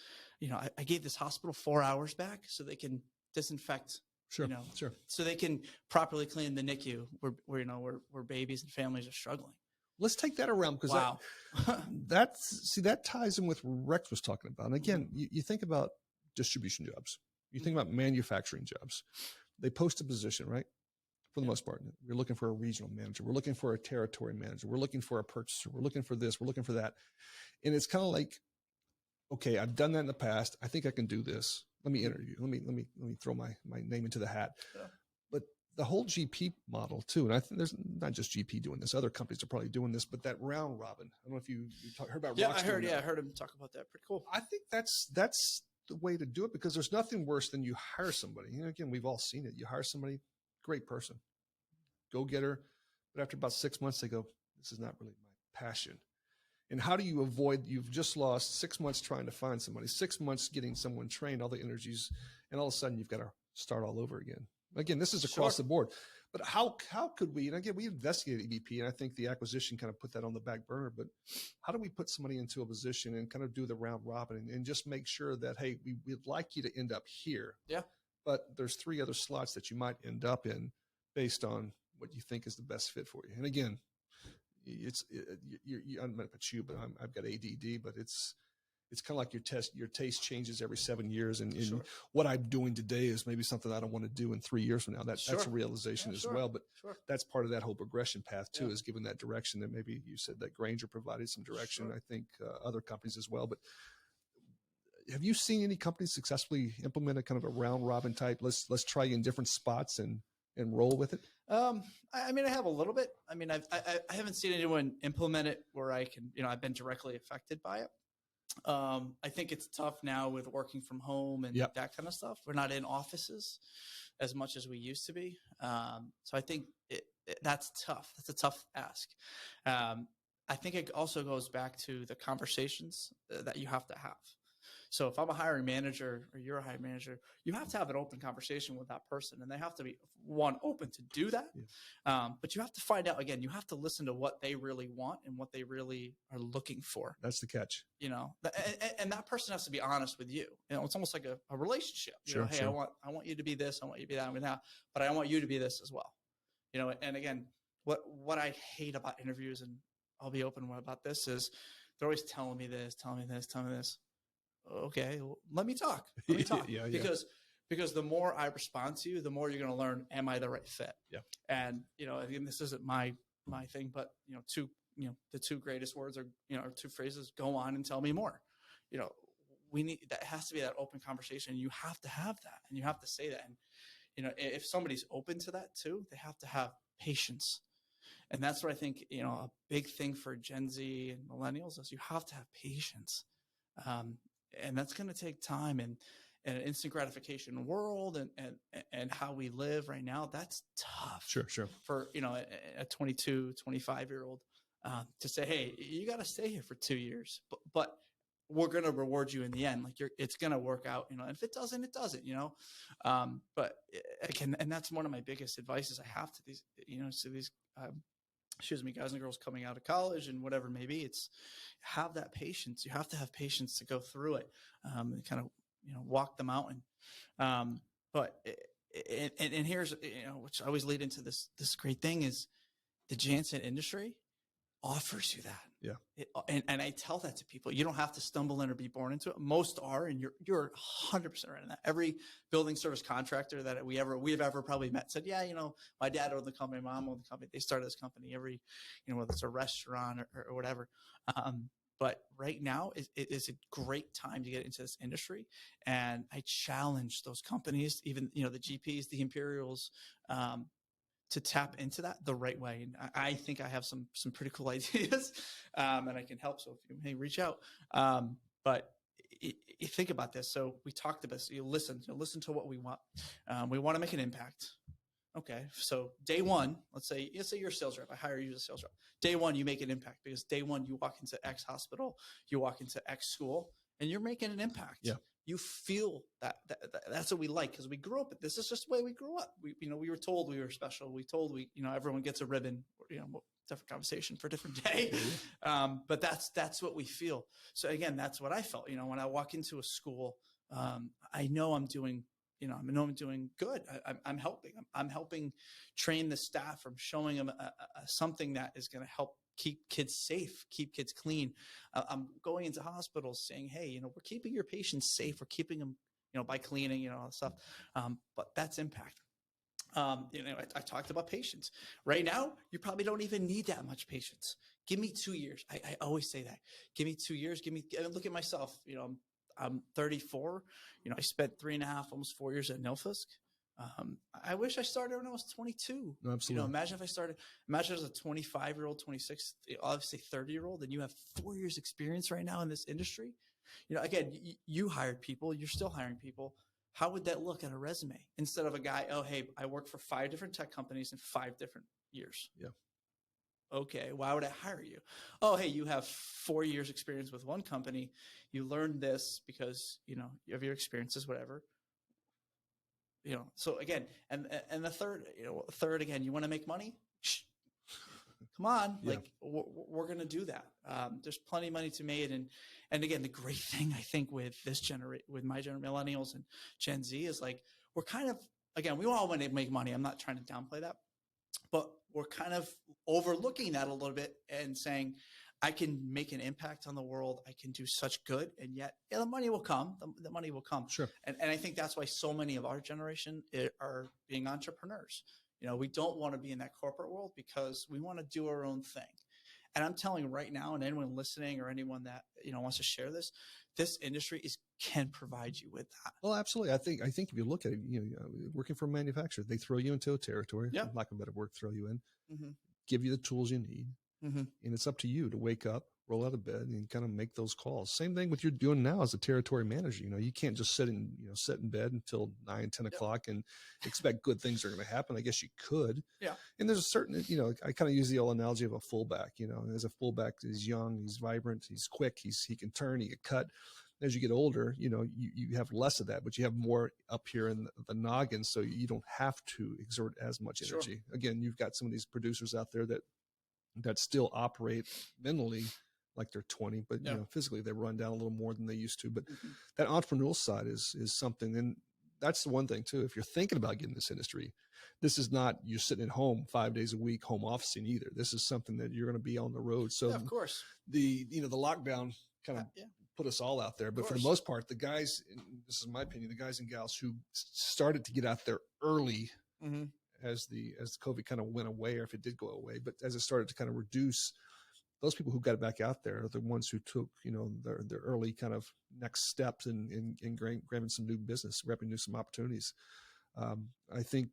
I gave this hospital 4 hours back so they can disinfect. Sure. So they can properly clean the NICU where babies and families are struggling. Let's take that around, because that ties in with what Rex was talking about. And again, you think about distribution jobs, you think about manufacturing jobs. They post a position, right? For the most part, we're looking for a regional manager. We're looking for a territory manager. We're looking for a purchaser. We're looking for this. We're looking for that. And it's kind of like, okay, I've done that in the past. I think I can do this. Let me interview. Let me throw my name into the hat. Yeah. But the whole GP model too, and I think there's not just GP doing this. Other companies are probably doing this. But that round robin, I don't know if you heard about. Yeah, I heard. Yeah, I heard him talk about that. Pretty cool. I think that's the way to do it, because there's nothing worse than you hire somebody. Again, we've all seen it. You hire somebody, great person, go get her, but after about 6 months, they go, this is not really my passion. And how do you avoid, you've just lost 6 months trying to find somebody, 6 months getting someone trained, all the energies, and all of a sudden you've got to start all over again. Again, this is across the board. But how could we, and again, we investigated EBP, and I think the acquisition kind of put that on the back burner, but how do we put somebody into a position and kind of do the round robin and just make sure that, hey, we'd like you to end up here. Yeah. But there's 3 other slots that you might end up in based on what you think is the best fit for you. And again, I'm not about you, but I've got ADD, but it's kind of like your taste changes every 7 years. And what I'm doing today is maybe something I don't want to do in 3 years from now. That's a realization as well. But that's part of that whole progression path too, is given that direction that maybe you said that Grainger provided some direction. I think other companies as well. But have you seen any companies successfully implement a kind of a round robin type? Let's try in different spots and roll with it. I mean, I have a little bit. I mean, I haven't seen anyone implement it where I can, I've been directly affected by it. I think it's tough now with working from home and that kind of stuff. We're not in offices as much as we used to be. So I think that's tough. That's a tough ask. I think it also goes back to the conversations that you have to have. So if I'm a hiring manager or you're a hiring manager, you have to have an open conversation with that person, and they have to be open to do that. Yeah. But you have to find out, again, you have to listen to what they really want and what they really are looking for. That's the catch. And that person has to be honest with you. It's almost like a relationship. Sure, Hey, sure. I want you to be this, I want you to be that, and that, but I want you to be this as well. And again, what I hate about interviews, and I'll be open about this, is they're always telling me this. Okay, well, let me talk. Yeah. Because the more I respond to you, the more you're going to learn, am I the right fit? Yeah. And, again, this isn't my thing, but, the two greatest words are, or two phrases, go on and tell me more. That has to be that open conversation. You have to have that, and you have to say that. And, if somebody's open to that too, they have to have patience. And that's what I think, a big thing for Gen Z and millennials is you have to have patience. And that's going to take time, and an instant gratification world and how we live right now, that's tough. Sure. For, a 22, 25-year-old to say, hey, you got to stay here for 2 years, but we're going to reward you in the end. Like it's going to work out, and if it doesn't, it doesn't, but again, and that's one of my biggest advices I have to these, guys and girls coming out of college and whatever it may be. It's have that patience. You have to have patience to go through it, and kind of, walk the mountain. But here's, which I always lead into this great thing is the Jansen industry offers you that. Yeah. And I tell that to people. You don't have to stumble in or be born into it. Most are, and you're 100% right in that. Every building service contractor that we've ever probably met said, yeah, my dad owned the company, my mom owned the company. They started this company whether it's a restaurant or whatever. But right now it is a great time to get into this industry. And I challenge those companies, even, the GPs, the Imperials, to tap into that the right way. And I think I have some pretty cool ideas, and I can help. So if you may reach out, but you think about this. So we talked about this. You listen to what we want. We want to make an impact. Okay. So day one, let's say you're a sales rep. I hire you as a sales rep. Day one, you make an impact, because day one, you walk into X hospital, you walk into X school, and you're making an impact. Yeah. You feel that's what we like, because we grew up. This is just the way we grew up. We were told we were special. We told everyone gets a ribbon. Different conversation for a different day. But that's what we feel. So again, that's what I felt. When I walk into a school, I know I'm doing. I know I'm doing good. I'm helping. I'm helping train the staff. I'm showing them something that is going to help keep kids safe, keep kids clean. I'm going into hospitals saying, hey, we're keeping your patients safe. We're keeping them, by cleaning, all that stuff. But that's impact. I talked about patience. Right now, you probably don't even need that much patience. Give me 2 years. I always say that. Give me 2 years. Look at myself. I'm 34. I spent 3.5, almost 4 years at Nilfisk. I wish I started when I was 22. Absolutely. Imagine if I started, as a 25-year-old, 26, obviously 30-year-old, and you have 4 years experience right now in this industry. Again, you hired people, you're still hiring people. How would that look at a resume instead of a guy, oh, hey, I worked for 5 different tech companies in 5 different years. Yeah. Okay, why would I hire you? Oh, hey, you have 4 years experience with one company. You learned this because, you have your experiences, whatever. So again, and the third, again, you want to make money? Shh. Come on. Yeah. Like we're going to do that. There's plenty of money to be made. And again, the great thing I think with with my millennials and Gen Z is like, we're kind of, again, we all want to make money. I'm not trying to downplay that, but we're kind of overlooking that a little bit and saying, I can make an impact on the world. I can do such good. And yet the money will come. The money will come. Sure. And I think that's why so many of our generation are being entrepreneurs. We don't want to be in that corporate world because we want to do our own thing. And I'm telling you right now, and anyone listening or anyone that, wants to share this industry can provide you with that. Well, absolutely. I think if you look at it, working for a manufacturer, they throw you into a territory, yeah. for lack of a better word, throw you in, mm-hmm. give you the tools you need. Mm-hmm. And it's up to you to wake up, roll out of bed, and kind of make those calls. Same thing with you're doing now as a territory manager. You can't just sit in bed until 9, 10 o'clock and expect good things are going to happen. I guess you could. Yeah. And there's a certain, I kind of use the old analogy of a fullback. As a fullback, he's young, he's vibrant, he's quick, he can turn, he can cut. As you get older, you have less of that, but you have more up here in the noggin, so you don't have to exert as much energy. Sure. Again, you've got some of these producers out there that still operate mentally like they're 20, but physically they run down a little more than they used to. But that entrepreneurial side is something, and that's the one thing too. If you're thinking about getting this industry, this is not you're sitting at home 5 days a week home officing either. This is something that you're going to be on the road. So of course, the lockdown kind of put us all out there, but for the most part, the guys, this is my opinion, the guys and gals who started to get out there early as the COVID kind of went away, or if it did go away, but as it started to kind of reduce, those people who got back out there are the ones who took, their early kind of next steps in grabbing some new business, grabbing some opportunities. I think,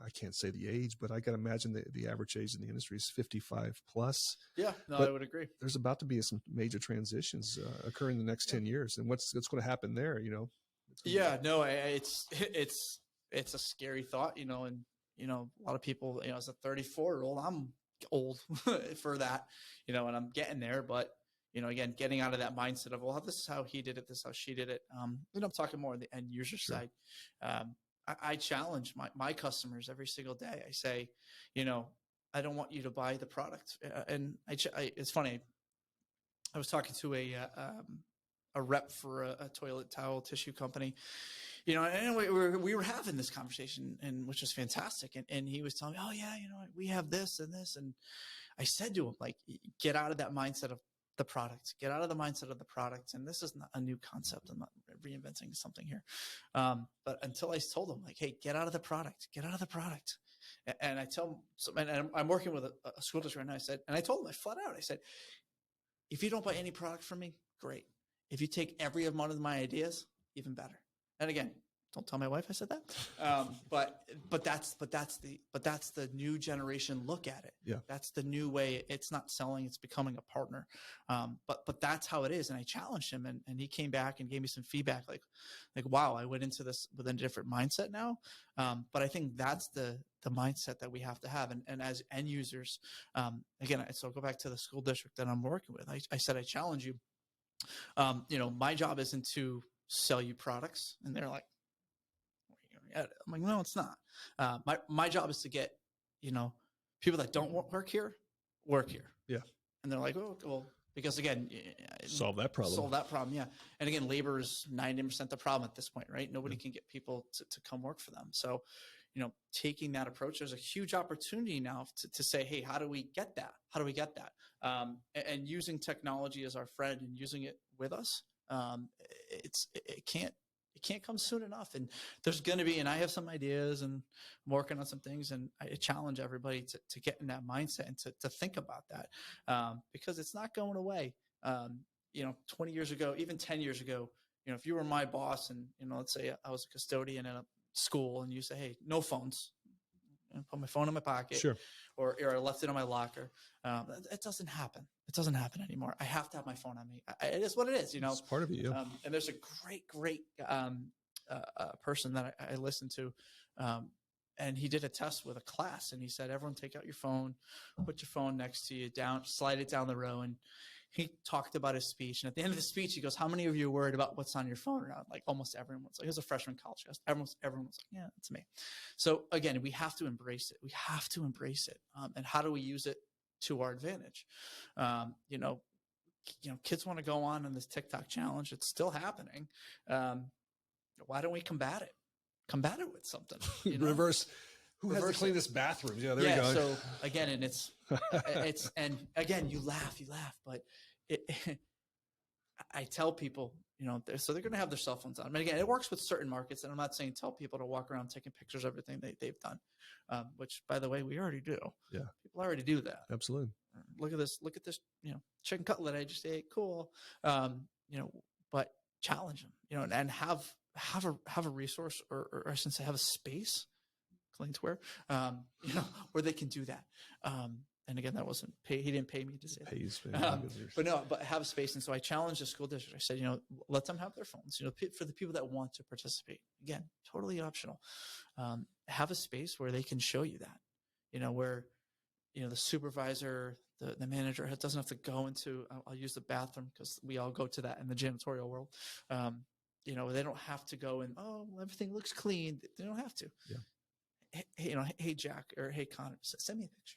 I can't say the age, but I got to imagine the average age in the industry is 55 plus. Yeah, no, but I would agree. There's about to be some major transitions occurring in the next 10 years. And what's going to happen there, It's a scary thought, and, a lot of people, as a 34-year-old, I'm old for that, and I'm getting there, but, again, getting out of that mindset of, well, this is how he did it, this is how she did it. I'm talking more on the end user side. I challenge my customers every single day. I say, I don't want you to buy the product. And it's funny. I was talking to a rep for a toilet towel tissue company, and we were having this conversation, and which was fantastic. And he was telling me, oh yeah, we have this and this. And I said to him, like, get out of that mindset of the product, get out of the mindset of the product. And this is not a new concept. I'm not reinventing something here. But until I told him, like, hey, get out of the product, get out of the product. And I tell him, and I'm working with a school district right now. I told him, I flat out, I said, if you don't buy any product from me, great. If you take every one of my ideas, even better. And again, don't tell my wife I said that. But that's the new generation look at it. Yeah. That's the new way. It's not selling, it's becoming a partner. But that's how it is. And I challenged him, and he came back and gave me some feedback like, wow, I went into this with a different mindset now. But I think that's the mindset that we have to have. And as end users, again, so I'll go back to the school district that I'm working with. I said, I challenge you. My job isn't to sell you products. And they're like, I'm like, no, it's not. My job is to get, people that don't work here. Yeah. And they're like, oh, well, because again, solve that problem. Yeah. And again, labor is 90% the problem at this point, right? Nobody can get people to come work for them. So, taking that approach, there's a huge opportunity now to say, hey, how do we get that? And using technology as our friend and using it with us. It can't come soon enough. And there's going to be, and I have some ideas and I'm working on some things, and I challenge everybody to get in that mindset and to think about that, because it's not going away. 20 years ago, even 10 years ago, if you were my boss and, let's say I was a custodian at a school and you say, hey, no phones, and put my phone in my pocket, sure, or I left it in my locker. It doesn't happen. It doesn't happen anymore. I have to have my phone on me. It is what it is, It's part of it. Yeah. And there's a great person that I listened to, and he did a test with a class, and he said, everyone take out your phone, put your phone next to you, slide it down the row. And he talked about his speech. And at the end of the speech, he goes, how many of you are worried about what's on your phone? And like almost everyone was like, he was a freshman college guy. Everyone was like, yeah, that's me. So again, we have to embrace it. We have to embrace it. And how do we use it to our advantage? Kids want to go on in this TikTok challenge. It's still happening. Why don't we combat it? Combat it with something. Reverse. Who has the cleanest bathrooms? Yeah, there you go. So again, and and again, you laugh, but I tell people, so they're going to have their cell phones on. I mean, again, it works with certain markets, and I'm not saying tell people to walk around taking pictures of everything they've done, which, by the way, we already do. Yeah, people already do that. Absolutely. Look at this, chicken cutlet I just ate. Cool. But challenge them, and have a resource, or I shouldn't say have a space, CleanSquare, where they can do that. And again, that wasn't pay. He didn't pay me to say that. But have a space. And so I challenged the school district. I said, let them have their phones, for the people that want to participate. Again, totally optional. Have a space where they can show you that, where, the supervisor, the manager doesn't have to go into, I'll use the bathroom because we all go to that in the janitorial world. You know, they don't have to go and, oh, everything looks clean. They don't have to. Yeah. Hey, you know, hey, Jack, or hey, Connor, send me a picture.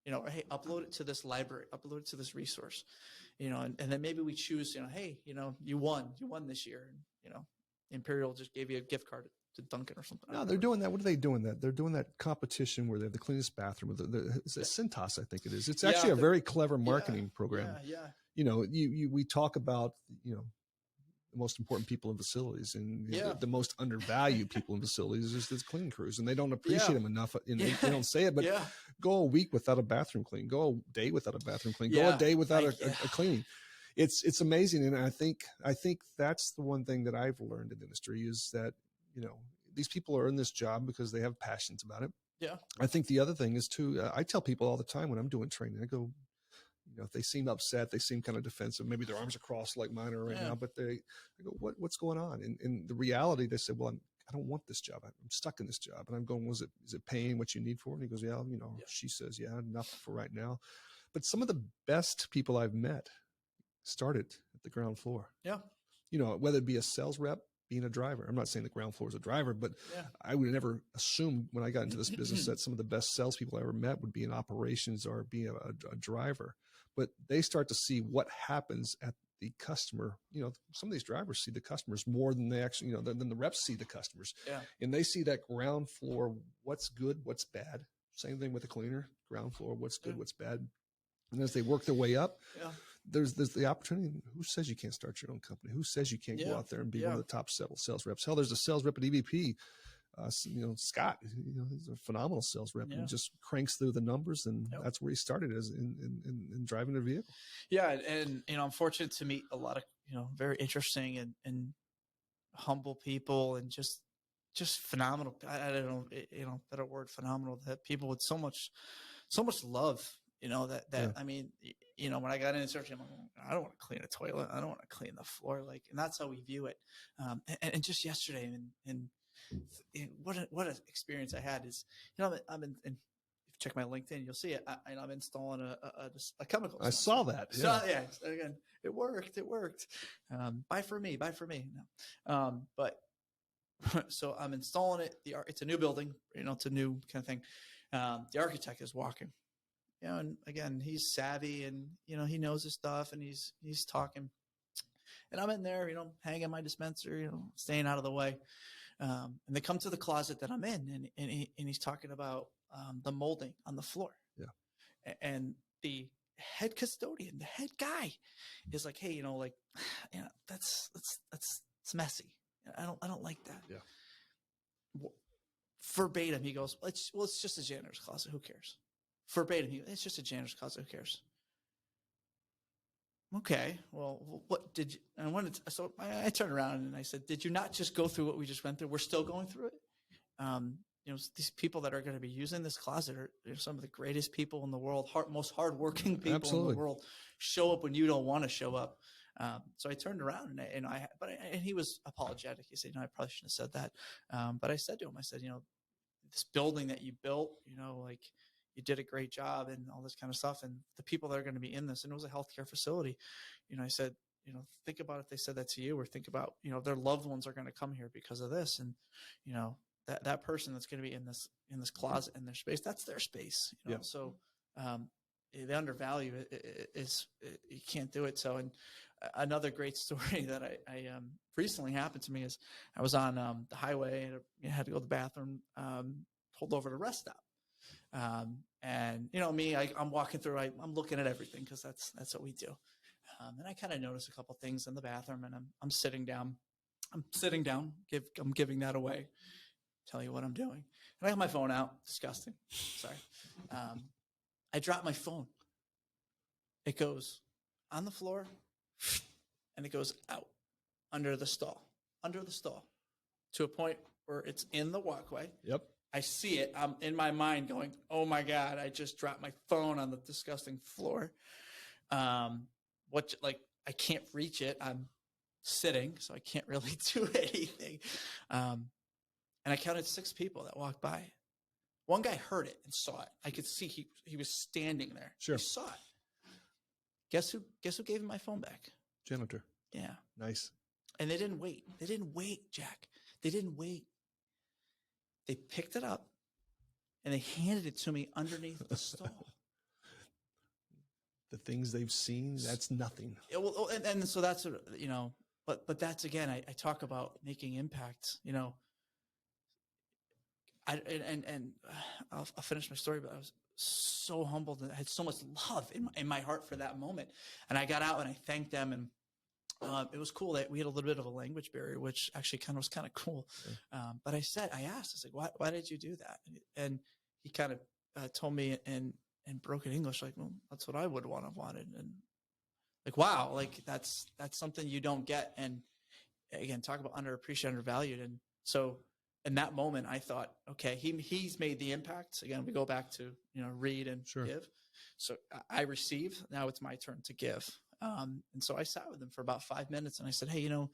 You know, or hey, upload it to this library, upload it to this resource, you know, and then maybe we choose, you know, hey, you know, you won this year. And, you know, Imperial just gave you a gift card to Dunkin' or something. No, they're doing that. What are they doing that? They're doing that competition where they have the cleanest bathroom. It's Cintas, I think it is. It's actually a very clever marketing program. Yeah. You know, we talk about, you know, the most important people in facilities, and the most undervalued people in facilities is the clean crews, and they don't appreciate them enough. And they don't say it, but go a week without a bathroom clean, go a day without a bathroom clean, go a day without a cleaning. It's amazing. And I think that's the one thing that I've learned in the industry is that, you know, these people are in this job because they have passions about it. Yeah. I think the other thing is too, I tell people all the time when I'm doing training, I go, you know, if they seem upset, they seem kind of defensive, maybe their arms are crossed like mine are right now, but I go, what's going on? And the reality, they said, well, I don't want this job. I'm stuck in this job. And I'm going, is it paying what you need for it? And he goes, yeah, you know, she says, yeah, enough for right now. But some of the best people I've met started at the ground floor. Yeah. You know, whether it be a sales rep, being a driver. I'm not saying the ground floor is a driver, but I would never assume when I got into this business that some of the best salespeople I ever met would be in operations or be a driver. But they start to see what happens at the customer. You know, some of these drivers see the customers more than they actually, you know, than the reps see the customers. Yeah. And they see that ground floor, what's good, what's bad. Same thing with a cleaner, ground floor, what's good, what's bad. And as they work their way up, there's the opportunity. Who says you can't start your own company? Who says you can't go out there and be one of the top sales reps? Hell, there's a sales rep at EBP. You know, Scott, you know, he's a phenomenal sales rep and just cranks through the numbers. And that's where he started as in driving a vehicle. Yeah. And, you know, I'm fortunate to meet a lot of, you know, very interesting and humble people and just phenomenal. I don't know, you know, better word, phenomenal, that people with so much love, you know, I mean, you know, when I got into searching, I'm like, I don't want to clean a toilet. I don't want to clean the floor. Like, and that's how we view it. And just yesterday and what an experience I had is, you know, I'm in, if you check my LinkedIn, you'll see it. I'm installing a chemical. I saw that. Yeah. So, again, it worked. Buy for me. No. But so I'm installing it. It's a new building, you know, it's a new kind of thing. The architect is walking. You know, and again, he's savvy and, you know, he knows his stuff and he's talking. And I'm in there, you know, hanging my dispenser, you know, staying out of the way. And they come to the closet that I'm in and he's talking about the molding on the floor. Yeah. And the head custodian, the head guy is like, hey, you know, like, you know, that's it's messy. I don't like that. Yeah. Verbatim, he goes, well, it's just a janitor's closet. Who cares? Verbatim, it's just a janitor's closet. Who cares? Okay, well, what did you? And so I turned around and I said, "Did you not just go through what we just went through? We're still going through it. You know, these people that are going to be using this closet are some of the greatest people in the world, most hardworking people in the world. Show up when you don't want to show up." So I turned around and he was apologetic. He said, "No, I probably shouldn't have said that." But I said to him, I said, "You know, this building that you built, you know, like." You did a great job and all this kind of stuff. And the people that are going to be in this, and it was a healthcare facility, you know, I said, you know, think about if they said that to you, or think about, you know, their loved ones are going to come here because of this. And, you know, that person that's going to be in this closet, in their space, that's their space, you know? Yeah. So, they undervalue it you can't do it. So, and another great story that I recently happened to me is I was on the highway and I had to go to the bathroom, pulled over to a rest stop. And you know me, I'm walking through, I'm looking at everything because that's what we do. And I kind of noticed a couple things in the bathroom and I'm sitting down, I'm giving that away. Tell you what I'm doing. And I have my phone out. Disgusting. Sorry. I dropped my phone. It goes on the floor and it goes out under the stall to a point where it's in the walkway. Yep. I see it. I'm in my mind going, oh my God, I just dropped my phone on the disgusting floor. I can't reach it. I'm sitting, so I can't really do anything. And I counted 6 people that walked by. One guy heard it and saw it. I could see he was standing there. Sure. He saw it. Guess who gave him my phone back? Janitor. Yeah. Nice. And they didn't wait. They didn't wait, Jack. They didn't wait. They picked it up and they handed it to me underneath the stall. The things they've seen, that's nothing. Yeah, well, and so that's, you know, but that's, again, I talk about making impact, you know. I'll finish my story, but I was so humbled and I had so much love in my heart for that moment. And I got out and I thanked them, and it was cool that we had a little bit of a language barrier, which actually was kind of cool. But I asked, I was like, why did you do that? And he kind of told me in broken English, like, well, that's what I would have wanted. And like, wow, like that's something you don't get. And again, talk about underappreciated, undervalued. And so in that moment, I thought, okay, he's made the impact. Again, we go back to, you know, read and give. So I receive. Now it's my turn to give. And so I sat with him for about 5 minutes, and I said, hey, you know,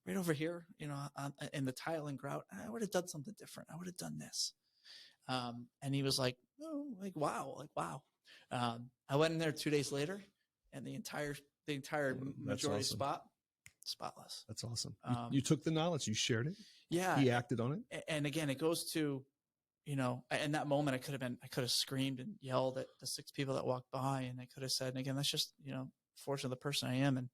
right over here, you know, in the tile and grout, I would have done something different. I would have done this. And he was like, oh, like, wow. I went in there 2 days later, and the entire majority awesome. Spotless. That's awesome. You took the knowledge, you shared it. Yeah. He acted on it. And again, it goes to, you know, in that moment, I could have screamed and yelled at the 6 people that walked by, and I could have said, and again, that's just, you know, fortunately the person I am. And,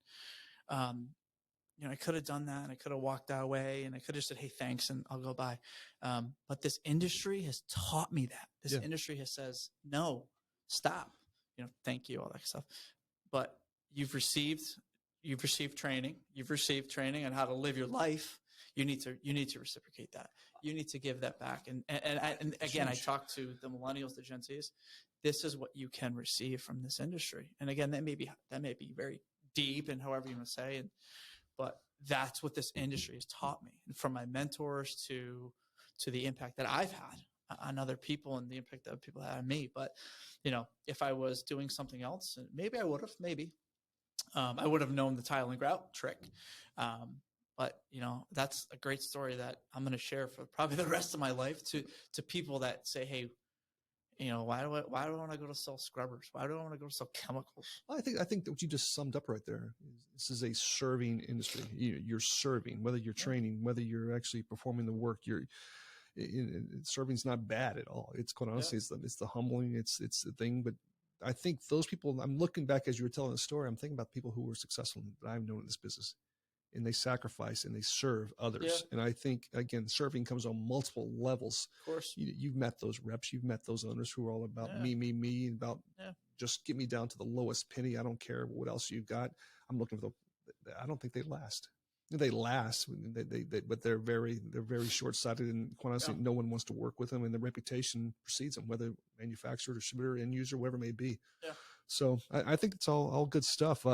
you know, I could have done that, and I could have walked that way, and I could have said, hey, thanks, and I'll go by. But this industry has taught me that. This industry has says, no, stop, you know, thank you, all that stuff. But you've received training. You've received training on how to live your life. You need to reciprocate that. You need to give that back. And again, I talk to the millennials, the Gen Zs. This is what you can receive from this industry. And again, that may be very deep and however you want to say, but that's what this industry has taught me. And from my mentors to the impact that I've had on other people and the impact that people had on me. But, you know, if I was doing something else, maybe I would have, I would have known the tile and grout trick. But, you know, that's a great story that I'm going to share for probably the rest of my life to people that say, hey, you know, why do I want to go to sell scrubbers? Why do I want to go to sell chemicals? Well, I think that what you just summed up right there, this is a serving industry. You're serving, whether you're training, whether you're actually performing the work, serving's not bad at all. It's quite honestly, it's the humbling, it's the thing. But I think those people, I'm looking back as you were telling the story, I'm thinking about people who were successful that I've known in this business, and they sacrifice and they serve others. And I think, again, serving comes on multiple levels. Of course. You've met those reps, you've met those owners who are all about me, about just get me down to the lowest penny. I don't care what else you've got. I'm looking for I don't think they last. They last, but they're very short-sighted, and quite honestly, no one wants to work with them, and the reputation precedes them, whether manufacturer, distributor, end user, whatever it may be. So I think it's all good stuff.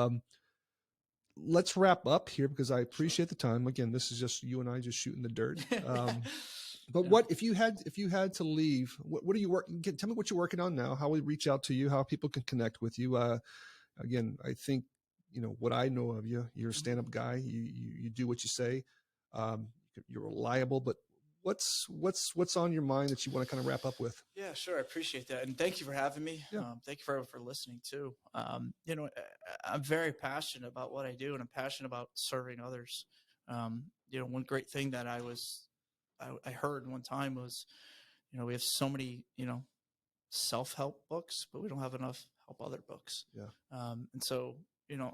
Let's wrap up here because I appreciate the time. Again, this is just you and I just shooting the dirt. But what if you had to leave? What are you working? Tell me what you're working on now. How we reach out to you? How people can connect with you? Again, I think, you know what I know of you. You're a stand-up guy. You do what you say. You're reliable. But what's on your mind that you want to kind of wrap up with? Yeah, sure. I appreciate that, and thank you for having me. Thank you for listening too. You know, I'm very passionate about what I do, and I'm passionate about serving others. You know, one great thing that I heard one time was, you know, we have so many, you know, self-help books, but we don't have enough help other books. And so, you know,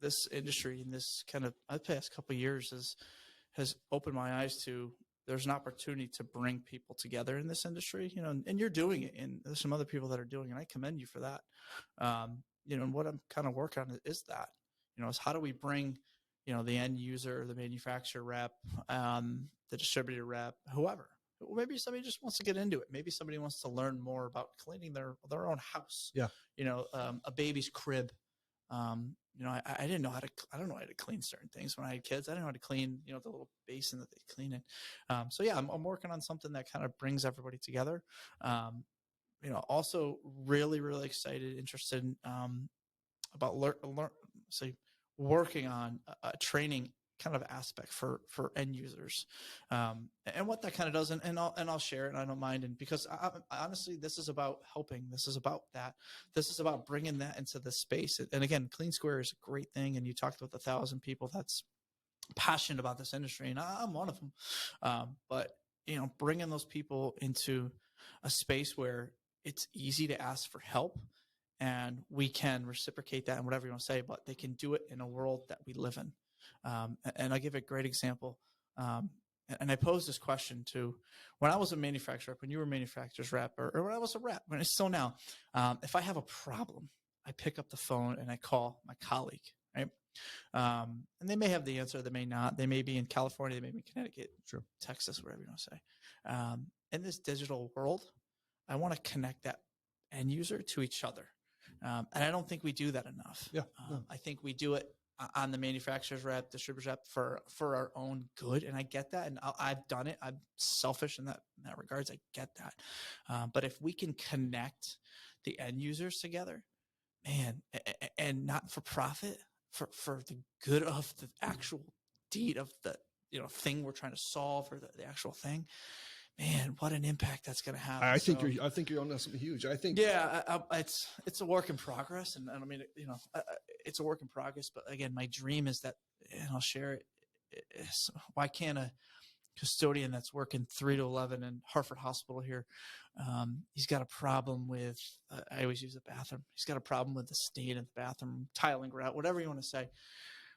this industry and this kind of, the past couple of years has opened my eyes to, there's an opportunity to bring people together in this industry, you know, and you're doing it, and there's some other people that are doing it, and I commend you for that. You know, and what I'm kind of working on is that, you know, is how do we bring, you know, the end user, the manufacturer rep, the distributor rep, whoever. Maybe somebody just wants to get into it. Maybe somebody wants to learn more about cleaning their own house. You know, a baby's crib. You know, I didn't know I don't know how to clean certain things when I had kids. I didn't know how to clean, you know, the little basin that they clean in. So yeah, I'm working on something that kind of brings everybody together. You know, also really, really excited, interested in, about working on a training kind of aspect for end users, and what that kind of does. And I'll share it. I don't mind. And because I honestly, this is about helping. This is about that. This is about bringing that into the space. And again, CleanSquare is a great thing. And you talked with 1,000 people that's passionate about this industry, and I'm one of them. But bringing those people into a space where it's easy to ask for help, and we can reciprocate that and whatever you want to say, but they can do it in a world that we live in. And I'll give a great example. And I posed this question to when I was a manufacturer rep, when you were a manufacturer's rep, or when I was a rep, when it's still now. If I have a problem, I pick up the phone and I call my colleague, right? And they may have the answer, they may not. They may be in California, they may be in Connecticut, sure, Texas, whatever you want to say. In this digital world, I want to connect that end user to each other. And I don't think we do that enough. Yeah, I think we do it on the manufacturer's rep, distributor's rep for our own good. And I get that. And I've done it. I'm selfish in that regards. I get that. But if we can connect the end users together, man, and not for profit, for the good of the actual deed of the thing we're trying to solve, or the actual thing, man, what an impact that's going to have. I think you're on something huge. I think, it's a work in progress, and I mean, it's a work in progress. But again, my dream is that, and I'll share it. Is why can't a custodian that's working 3 to 11 in Hartford Hospital here, he's got a problem with, I always use the bathroom. He's got a problem with the stain of the bathroom, tiling grout, whatever you want to say.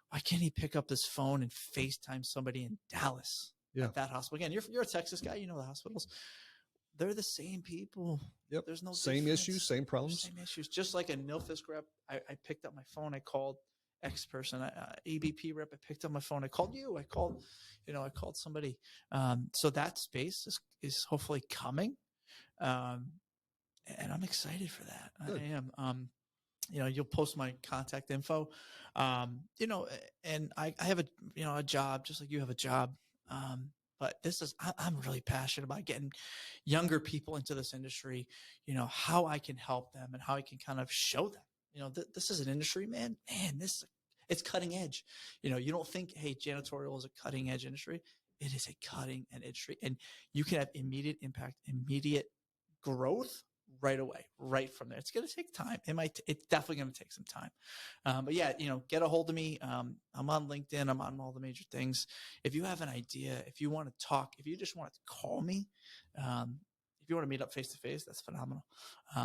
Why can't he pick up his phone and FaceTime somebody in Dallas at that hospital? Again, you're a Texas guy, the hospitals. They're the same people. Yep. There's no same difference. Issues, same problems. Same issues. Just like a NILFISC rep, I picked up my phone. I called X person, EBP rep. I picked up my phone. I called you. I called somebody. So that space is hopefully coming, and I'm excited for that. Good. I am. You'll post my contact info, and I have a job just like you have a job. But I'm really passionate about getting younger people into this industry, how I can help them and how I can kind of show them, this is an industry, man, it's cutting edge. You don't think, hey, janitorial is a cutting edge industry. It is a cutting edge industry, and you can have immediate impact, immediate growth right away, right from there. It's going to take time. It's definitely going to take some time. But yeah, get a hold of me. I'm on LinkedIn. I'm on all the major things. If you have an idea, if you want to talk, if you just want to call me, if you want to meet up face to face, that's phenomenal.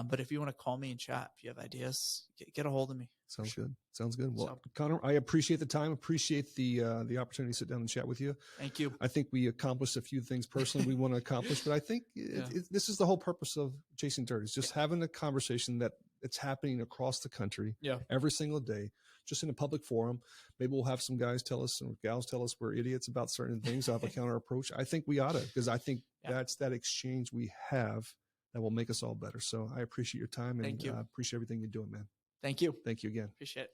But if you want to call me and chat, if you have ideas, get a hold of me. Sounds good. Sounds good. Well, Conor, I appreciate the time. Appreciate the opportunity to sit down and chat with you. Thank you. I think we accomplished a few things personally we want to accomplish, but I think this is the whole purpose of Chasing Dirt, is just having a conversation that it's happening across the country every single day, just in a public forum. Maybe we'll have some guys tell us, or gals tell us we're idiots about certain things. I'll have a counter approach. I think we ought to, because I think that's that exchange we have that will make us all better. So I appreciate your time, and Thank you. Appreciate everything you're doing, man. Thank you. Thank you again. Appreciate it.